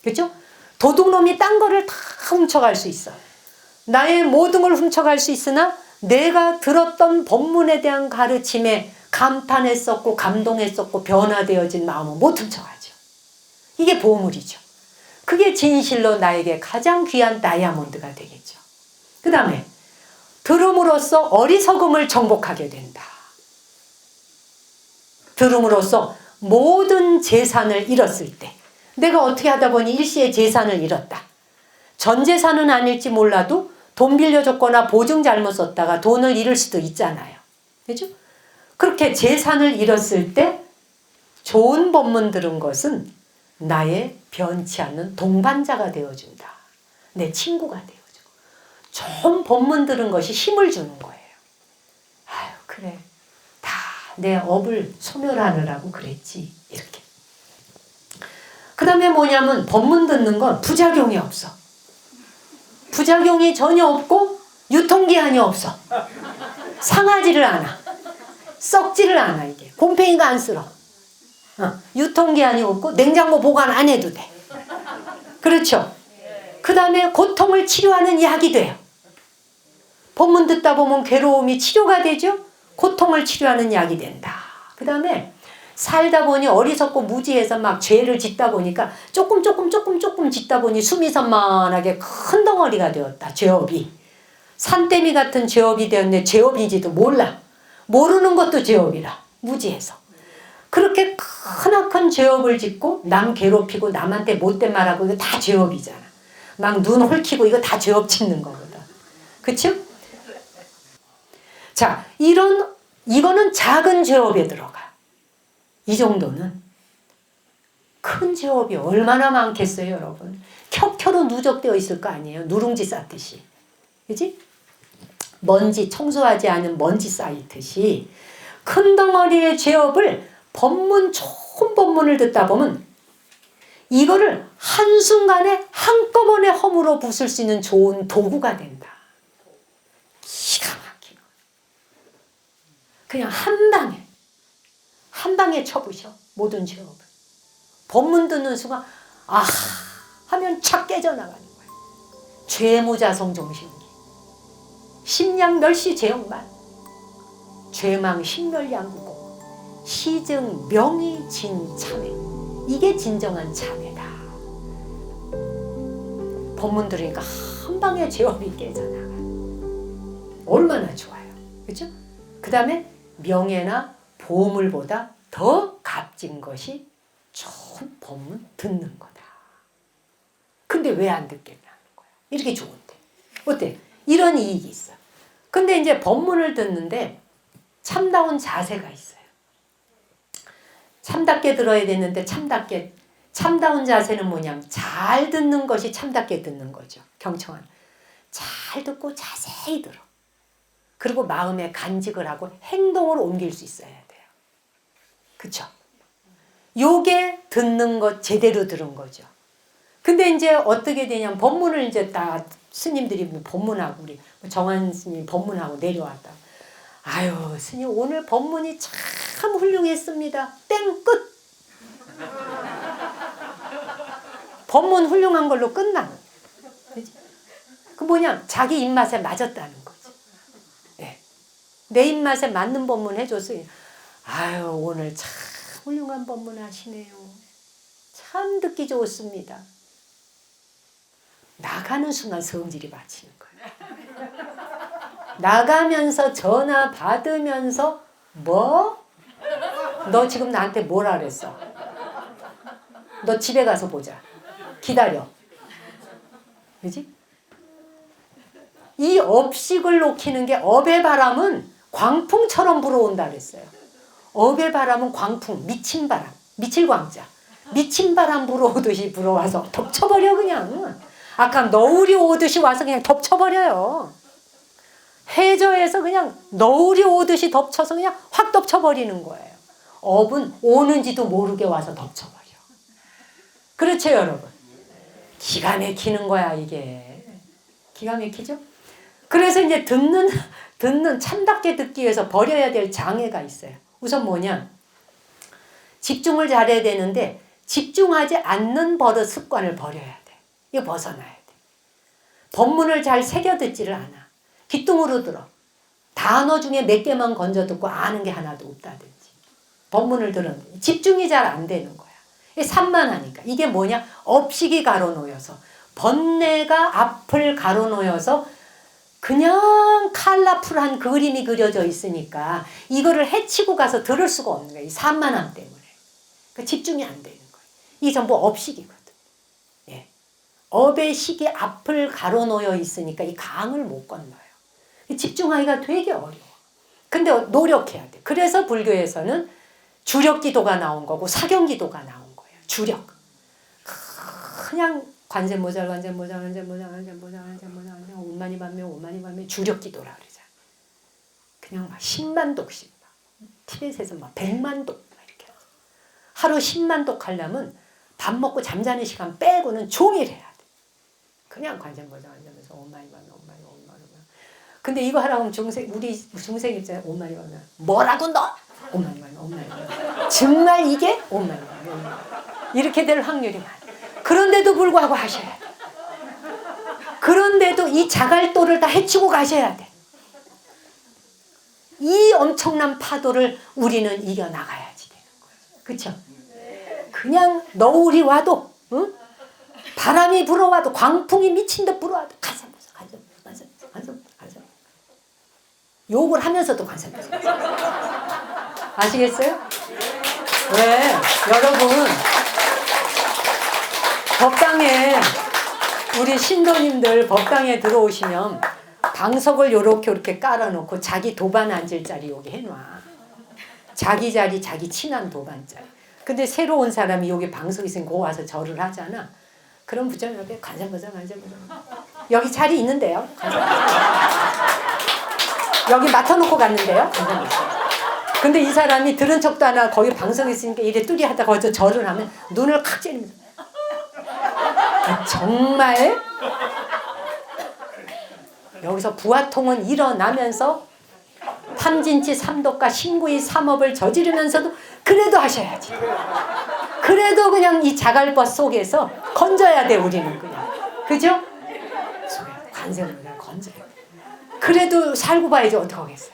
그렇죠? 도둑놈이 딴 거를 다 훔쳐갈 수 있어. 나의 모든 걸 훔쳐갈 수 있으나 내가 들었던 법문에 대한 가르침에 감탄했었고 감동했었고 변화되어진 마음은 못 훔쳐가죠. 이게 보물이죠. 그게 진실로 나에게 가장 귀한 다이아몬드가 되겠죠. 그 다음에 들음으로써 어리석음을 정복하게 된다. 들음으로써 모든 재산을 잃었을 때 내가 어떻게 하다 보니 일시에 재산을 잃었다. 전 재산은 아닐지 몰라도 돈 빌려줬거나 보증 잘못 썼다가 돈을 잃을 수도 있잖아요. 그죠? 그렇게 재산을 잃었을 때 좋은 법문 들은 것은 나의 변치 않는 동반자가 되어준다. 내 친구가 되어줘. 좋은 법문 들은 것이 힘을 주는 거예요. 아유 그래. 다 내 업을 소멸하느라고 그랬지. 이렇게. 그 다음에 뭐냐면 법문 듣는 건 부작용이 없어. 부작용이 전혀 없고 유통기한이 없어. 상하지를 않아. 썩지를 않아 이게. 곰팡이가 안 쓸어. 유통기한이 없고 냉장고 보관 안 해도 돼. 그렇죠? 그 다음에 고통을 치료하는 약이 돼요. 법문 듣다 보면 괴로움이 치료가 되죠? 고통을 치료하는 약이 된다. 그 다음에 살다 보니 어리석고 무지해서 막 죄를 짓다 보니까 조금 짓다 보니 숨이 산만하게 큰 덩어리가 되었다. 죄업이. 산더미 같은 죄업이 되었는데 죄업인지도 몰라. 모르는 것도 죄업이라. 무지해서. 그렇게 크나큰 죄업을 짓고 남 괴롭히고 남한테 못된 말하고 이거 다 죄업이잖아. 막 눈 홀키고 이거 다 죄업 짓는 거거든. 그쵸? 자, 이거는 작은 죄업에 들어가. 이 정도는 큰 죄업이 얼마나 많겠어요, 여러분. 켜켜로 누적되어 있을 거 아니에요. 누룽지 쌓듯이. 그지? 먼지, 청소하지 않은 먼지 쌓이듯이 큰 덩어리의 죄업을 좋은 법문을 듣다 보면 이거를 한순간에 한꺼번에 허물어 부술 수 있는 좋은 도구가 된다. 기가 막히고. 그냥 한 방에 쳐부셔. 모든 죄업을. 법문 듣는 순간 하면 착 깨져나가는 거야. 죄무자성 정신기. 심양 멸시 제역만 죄망 심멸양구고 시증 명의 진참회. 이게 진정한 참회다. 법문 들으니까 한 방에 죄업이 깨져나가. 얼마나 좋아요. 그렇죠? 그 다음에 명예나 보물보다 더 값진 것이 좋은 법문 듣는 거다. 근데 왜 안 듣겠냐는 거야. 이렇게 좋은데. 어때? 이런 이익이 있어. 근데 이제 법문을 듣는데 참다운 자세가 있어요. 참답게 들어야 되는데 참다운 자세는 뭐냐면 잘 듣는 것이 참답게 듣는 거죠. 경청한. 잘 듣고 자세히 들어. 그리고 마음에 간직을 하고 행동으로 옮길 수 있어야 돼요. 그쵸? 요게 듣는 것 제대로 들은 거죠. 근데 이제 어떻게 되냐면 법문을 이제 딱 스님들이 뭐 법문하고 우리 정한 스님 법문하고 내려왔다. 아유 스님 오늘 법문이 참 훌륭했습니다. 땡 끝. 법문 훌륭한 걸로 끝나는. 그 뭐냐 자기 입맛에 맞았다는 거지. 네. 내 입맛에 맞는 법문 해줬어요. 아유 오늘 참 훌륭한 법문 하시네요. 참 듣기 좋습니다. 나가는 순간 성질이 받치는 거예요. 나가면서 전화 받으면서 뭐? 너 지금 나한테 뭐라 그랬어? 너 집에 가서 보자. 기다려. 그지? 이 업식을 놓기는 게 업의 바람은 광풍처럼 불어온다 그랬어요. 업의 바람은 광풍, 미친 바람, 미칠 광자. 미친 바람 불어오듯이 불어와서 덮쳐버려 그냥. 아까 너울이 오듯이 와서 그냥 덮쳐버려요. 해저에서 그냥 너울이 오듯이 덮쳐서 그냥 확 덮쳐버리는 거예요. 업은 오는지도 모르게 와서 덮쳐버려. 그렇죠 여러분? 기가 막히는 거야 이게. 기가 막히죠? 그래서 이제 듣는 참답게 듣기 위해서 버려야 될 장애가 있어요. 우선 뭐냐? 집중을 잘해야 되는데 집중하지 않는 버릇 습관을 버려야 돼. 이거 벗어나야 돼. 법문을 잘 새겨 듣지를 않아. 귀뚱으로 들어. 단어 중에 몇 개만 건져 듣고 아는 게 하나도 없다든지. 법문을 들었는데 집중이 잘 안 되는 거야. 산만하니까. 이게 뭐냐? 업식이 가로놓여서 번뇌가 앞을 가로놓여서 그냥 컬러풀한 그림이 그려져 있으니까 이거를 해치고 가서 들을 수가 없는 거야. 이 산만함 때문에. 그러니까 집중이 안 되는 거예요. 이게 전부 업식이거든. 예. 업의 식이 앞을 가로놓여 있으니까 이 강을 못 건너요. 집중하기가 되게 어려워. 근데 노력해야 돼. 그래서 불교에서는 주력기도가 나온 거고 사경기도가 나온 거예요. 주력. 그냥 관세모잘 오만이 반매 주력기도라 그러잖아. 그냥 막 10만 독씩 티벳에서 막 100만 독 이렇게 하루 10만 독 하려면 밥 먹고 잠자는 시간 빼고는 종일 해야 돼. 그냥 관세모잘 앉으면서 오만이 반매 근데 이거 하라고 하면 우리 중생 입장에 오만이 반매 뭐라고 너? 오만이 반매 정말 이게 오만이 반매 이렇게 될 확률이 많아. 그런데도 불구하고 하셔야 돼. 그런데도 이 자갈도를 다 헤치고 가셔야 돼. 이 엄청난 파도를 우리는 이겨나가야지 되는 거예요. 그렇죠? 그냥 너울이 와도 응? 바람이 불어와도 광풍이 미친 듯 불어와도 간섭 욕을 하면서도 간섭 아시겠어요? 왜? 여러분 법당에 우리 신도님들 법당에 들어오시면 방석을 요렇게 깔아놓고 자기 도반 앉을 자리 여기 해놔. 자기 자리 자기 친한 도반 자리. 근데 새로 온 사람이 여기 방석 있으면 거 와서 절을 하잖아. 그럼 부처님한테 관세보자. 여기 자리 있는데요. 여기 맡아놓고 갔는데요. 근데 이 사람이 들은 척도 안 하고 거기 방석 있으니까 이래 뚜리 하다가 거기서 절을 하면 눈을 칵 찌르면서 정말 여기서 부화통은 일어나면서 탐진치 삼독과 신구의 삼업을 저지르면서도 그래도 하셔야지. 그래도 그냥 이 자갈벗 속에서 건져야 돼 우리는 그냥. 그죠? 관세음을 건져야 돼. 그래도 살고 봐야지 어떡하겠어요.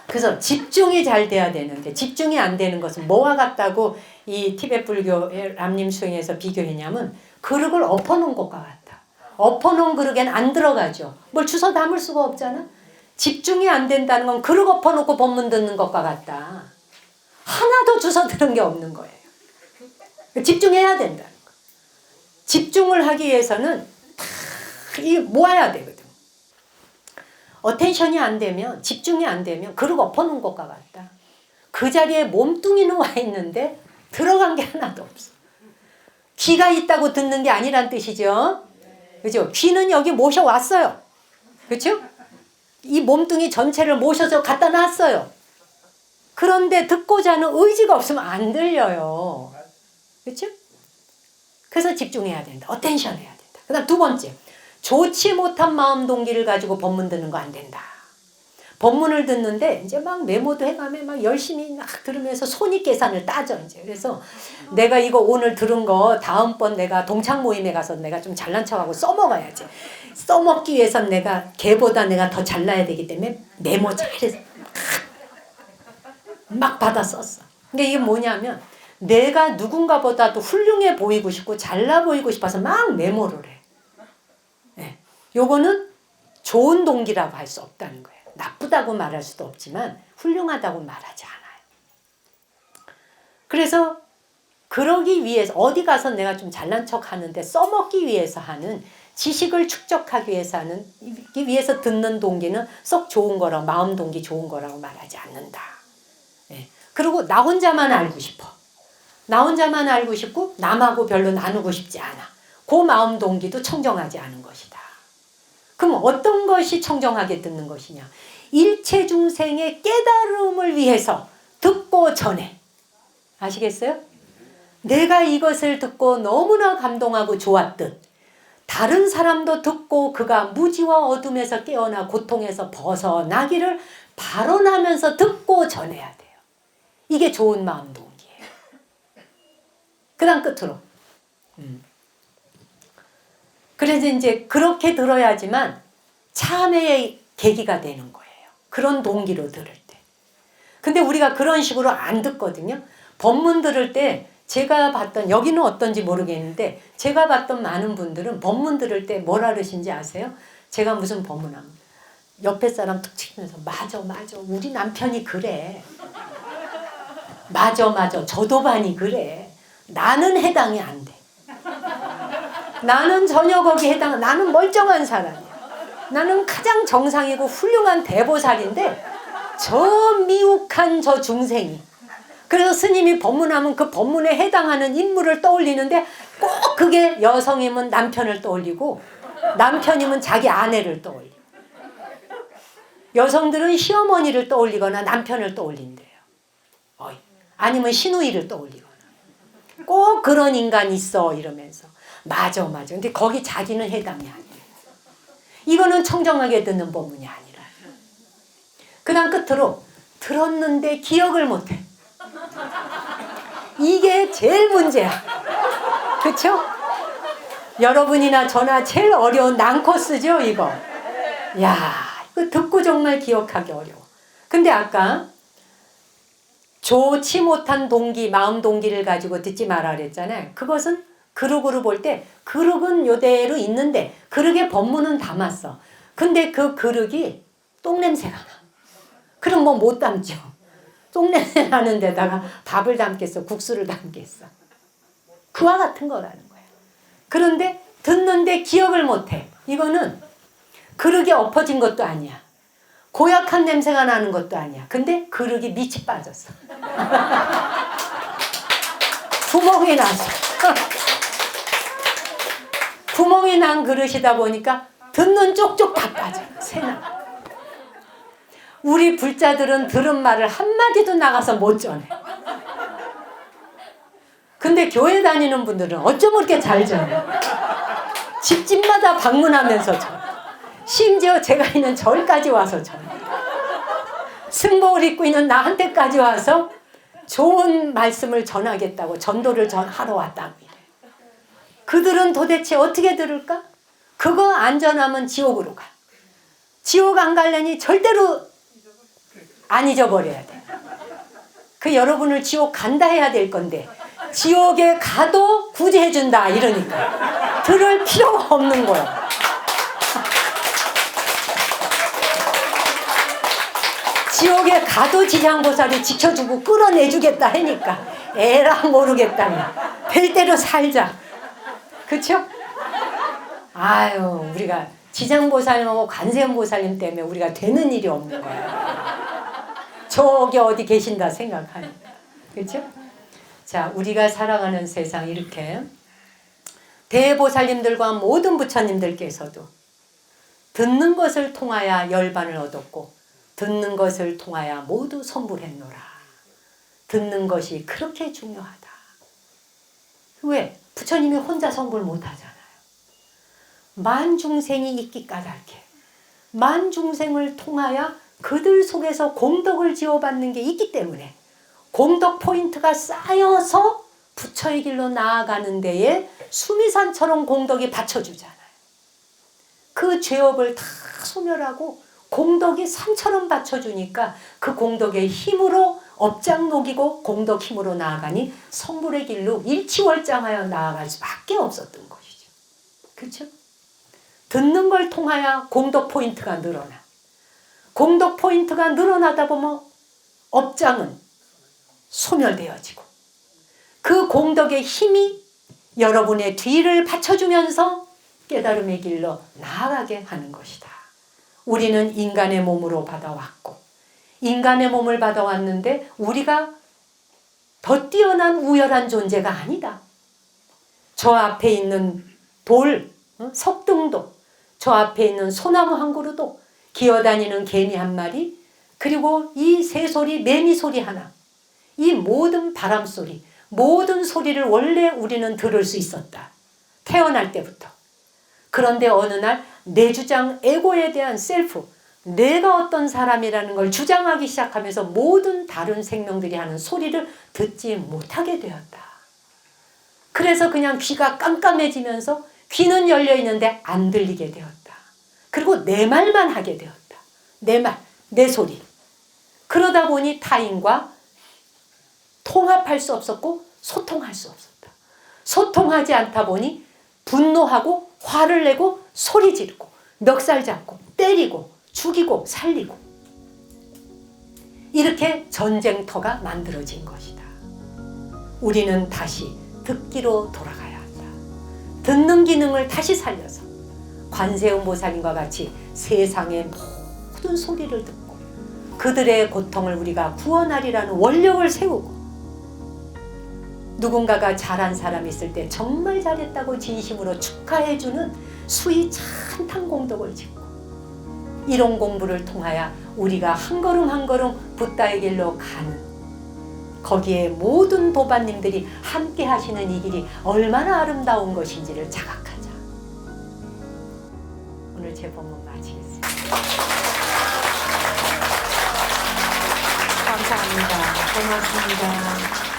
그래서 집중이 잘 돼야 되는데 집중이 안 되는 것은 뭐와 같다고 이 티베트 불교의 람림수행에서 비교했냐면 그릇을 엎어놓은 것과 같다. 엎어놓은 그릇에는 안 들어가죠. 뭘 주워 담을 수가 없잖아. 집중이 안 된다는 건 그릇 엎어놓고 법문 듣는 것과 같다. 하나도 주워 들은 게 없는 거예요. 집중해야 된다는 거. 집중을 하기 위해서는 다 모아야 되거든. 어텐션이 안 되면, 집중이 안 되면 그릇 엎어놓은 것과 같다. 그 자리에 몸뚱이는 와 있는데 들어간 게 하나도 없어. 귀가 있다고 듣는 게 아니란 뜻이죠. 그죠? 귀는 여기 모셔왔어요. 그렇죠? 이 몸뚱이 전체를 모셔서 갖다 놨어요. 그런데 듣고자 하는 의지가 없으면 안 들려요. 그렇죠? 그래서 집중해야 된다. 어텐션 해야 된다. 그 다음 두 번째. 좋지 못한 마음 동기를 가지고 법문 듣는 거 안 된다. 법문을 듣는데 이제 막 메모도 해가며 막 열심히 막 들으면서 손익계산을 따져 이제. 그래서 내가 이거 오늘 들은 거 다음번 내가 동창 모임에 가서 내가 좀 잘난 척하고 써먹어야지. 써먹기 위해선 내가 걔보다 내가 더 잘나야 되기 때문에 메모 잘해서 막 받아 썼어. 근데 이게 뭐냐면 내가 누군가보다도 훌륭해 보이고 싶고 잘나 보이고 싶어서 막 메모를 해. 네. 요거는 좋은 동기라고 할 수 없다는 거예요. 나쁘다고 말할 수도 없지만 훌륭하다고 말하지 않아요. 그래서 그러기 위해서 어디 가서 내가 좀 잘난 척 하는데 써먹기 위해서 하는 지식을 축적하기 위해서 하는 위해서 듣는 동기는 썩 좋은 거라고 마음 동기 좋은 거라고 말하지 않는다. 네. 그리고 나 혼자만 알고 싶어. 나 혼자만 알고 싶고 남하고 별로 나누고 싶지 않아. 그 마음 동기도 청정하지 않은 것이다. 그럼 어떤 것이 청정하게 듣는 것이냐? 일체 중생의 깨달음을 위해서 듣고 전해. 아시겠어요? 내가 이것을 듣고 너무나 감동하고 좋았듯 다른 사람도 듣고 그가 무지와 어둠에서 깨어나 고통에서 벗어나기를 발언하면서 듣고 전해야 돼요. 이게 좋은 마음 동기예요. 그 다음 끝으로. 그래서 이제 그렇게 들어야지만 참회의 계기가 되는 거예요. 그런 동기로 들을 때. 근데 우리가 그런 식으로 안 듣거든요. 법문 들을 때 제가 봤던, 여기는 어떤지 모르겠는데 제가 봤던 많은 분들은 법문 들을 때 뭐라 그러신지 아세요? 제가 무슨 법문하면 옆에 사람 툭 치면서 맞아 우리 남편이 그래. 맞아 저도 반이 그래. 나는 해당이 안 돼. 나는 전혀 거기에 나는 멀쩡한 사람이야. 나는 가장 정상이고 훌륭한 대보살인데 저 미혹한 저 중생이. 그래서 스님이 법문하면 그 법문에 해당하는 인물을 떠올리는데 꼭 그게 여성이면 남편을 떠올리고 남편이면 자기 아내를 떠올리고 여성들은 시어머니를 떠올리거나 남편을 떠올린대요. 아니면 시누이를 떠올리거나 꼭 그런 인간이 있어 이러면서 맞아 근데 거기 자기는 해당이 아니에요. 이거는 청정하게 듣는 법문이 아니라. 그 다음 끝으로 들었는데 기억을 못해. 이게 제일 문제야. 그쵸? 여러분이나 저나 제일 어려운 난코스죠 이거. 야, 이거 듣고 정말 기억하기 어려워. 근데 아까 좋지 못한 동기, 마음 동기를 가지고 듣지 마라 그랬잖아요. 그것은 그릇으로 볼 때 그릇은 요대로 있는데 그릇에 법문은 담았어. 근데 그 그릇이 똥냄새가 나. 그럼 뭐 못 담죠. 똥냄새 나는 데다가 밥을 담겠어, 국수를 담겠어. 그와 같은 거라는 거예요. 그런데 듣는데 기억을 못해. 이거는 그릇이 엎어진 것도 아니야. 고약한 냄새가 나는 것도 아니야. 근데 그릇이 밑이 빠졌어. 구멍이 났어. 구멍이 난 그릇이다 보니까 듣는 쪽쪽 다 빠져. 새나. 우리 불자들은 들은 말을 한마디도 나가서 못 전해. 근데 교회 다니는 분들은 어쩜 그렇게 잘 전해. 집집마다 방문하면서 전해. 심지어 제가 있는 절까지 와서 전해. 승복을 입고 있는 나한테까지 와서 좋은 말씀을 전하겠다고 전도를 하러 왔다고 이래. 그들은 도대체 어떻게 들을까? 그거 안 전하면 지옥으로 가. 지옥 안 갈려니 절대로 안 잊어버려야 돼. 그 여러분을 지옥 간다 해야 될 건데 지옥에 가도 구제해준다 이러니까 들을 필요가 없는 거야. 지옥에 가도 지장보살이 지켜주고 끌어내주겠다 하니까 에라 모르겠다면 될 대로 살자. 그쵸? 아유, 우리가 지장보살님하고 관세음보살님 때문에 우리가 되는 일이 없는 거야. 저기 어디 계신다 생각하니. 그쵸? 자, 우리가 살아가는 세상 이렇게 대보살님들과 모든 부처님들께서도 듣는 것을 통하여 열반을 얻었고 듣는 것을 통하여 모두 선불했노라. 듣는 것이 그렇게 중요하다. 왜? 부처님이 혼자 선불 못하잖아요. 만중생이 있기 까닭에 만중생을 통하여 그들 속에서 공덕을 지어받는 게 있기 때문에 공덕 포인트가 쌓여서 부처의 길로 나아가는 데에 수미산처럼 공덕이 받쳐주잖아요. 그 죄업을 다 소멸하고 공덕이 산처럼 받쳐주니까 그 공덕의 힘으로 업장 녹이고 공덕 힘으로 나아가니 성불의 길로 일치월장하여 나아갈 수밖에 없었던 것이죠. 그렇죠? 듣는 걸 통하여 공덕 포인트가 늘어나. 공덕 포인트가 늘어나다 보면 업장은 소멸되어지고 그 공덕의 힘이 여러분의 뒤를 받쳐주면서 깨달음의 길로 나아가게 하는 것이다. 우리는 인간의 몸으로 받아왔고 인간의 몸을 받아왔는데 우리가 더 뛰어난 우열한 존재가 아니다. 저 앞에 있는 돌, 석등도, 저 앞에 있는 소나무 한 그루도, 기어다니는 개미 한 마리, 그리고 이 새소리, 매미소리 하나, 이 모든 바람소리, 모든 소리를 원래 우리는 들을 수 있었다. 태어날 때부터. 그런데 어느 날 내 주장, 에고에 대한 셀프, 내가 어떤 사람이라는 걸 주장하기 시작하면서 모든 다른 생명들이 하는 소리를 듣지 못하게 되었다. 그래서 그냥 귀가 깜깜해지면서 귀는 열려 있는데 안 들리게 되었다. 그리고 내 말만 하게 되었다. 내 말, 내 소리. 그러다 보니 타인과 통합할 수 없었고 소통할 수 없었다. 소통하지 않다 보니 분노하고 화를 내고 소리 지르고 멱살 잡고 때리고 죽이고 살리고 이렇게 전쟁터가 만들어진 것이다. 우리는 다시 듣기로 돌아가야 한다. 듣는 기능을 다시 살려서 관세음보살님과 같이 세상의 모든 소리를 듣고 그들의 고통을 우리가 구원하리라는 원력을 세우고 누군가가 잘한 사람이 있을 때 정말 잘했다고 진심으로 축하해주는 수위 찬탄 공덕을 짓고 이런 공부를 통하여 우리가 한 걸음 한 걸음 붓다의 길로 가는 거기에 모든 도반님들이 함께 하시는 이 길이 얼마나 아름다운 것인지를 자각하자. 오늘 제 법문 마치겠습니다. 감사합니다. 고맙습니다.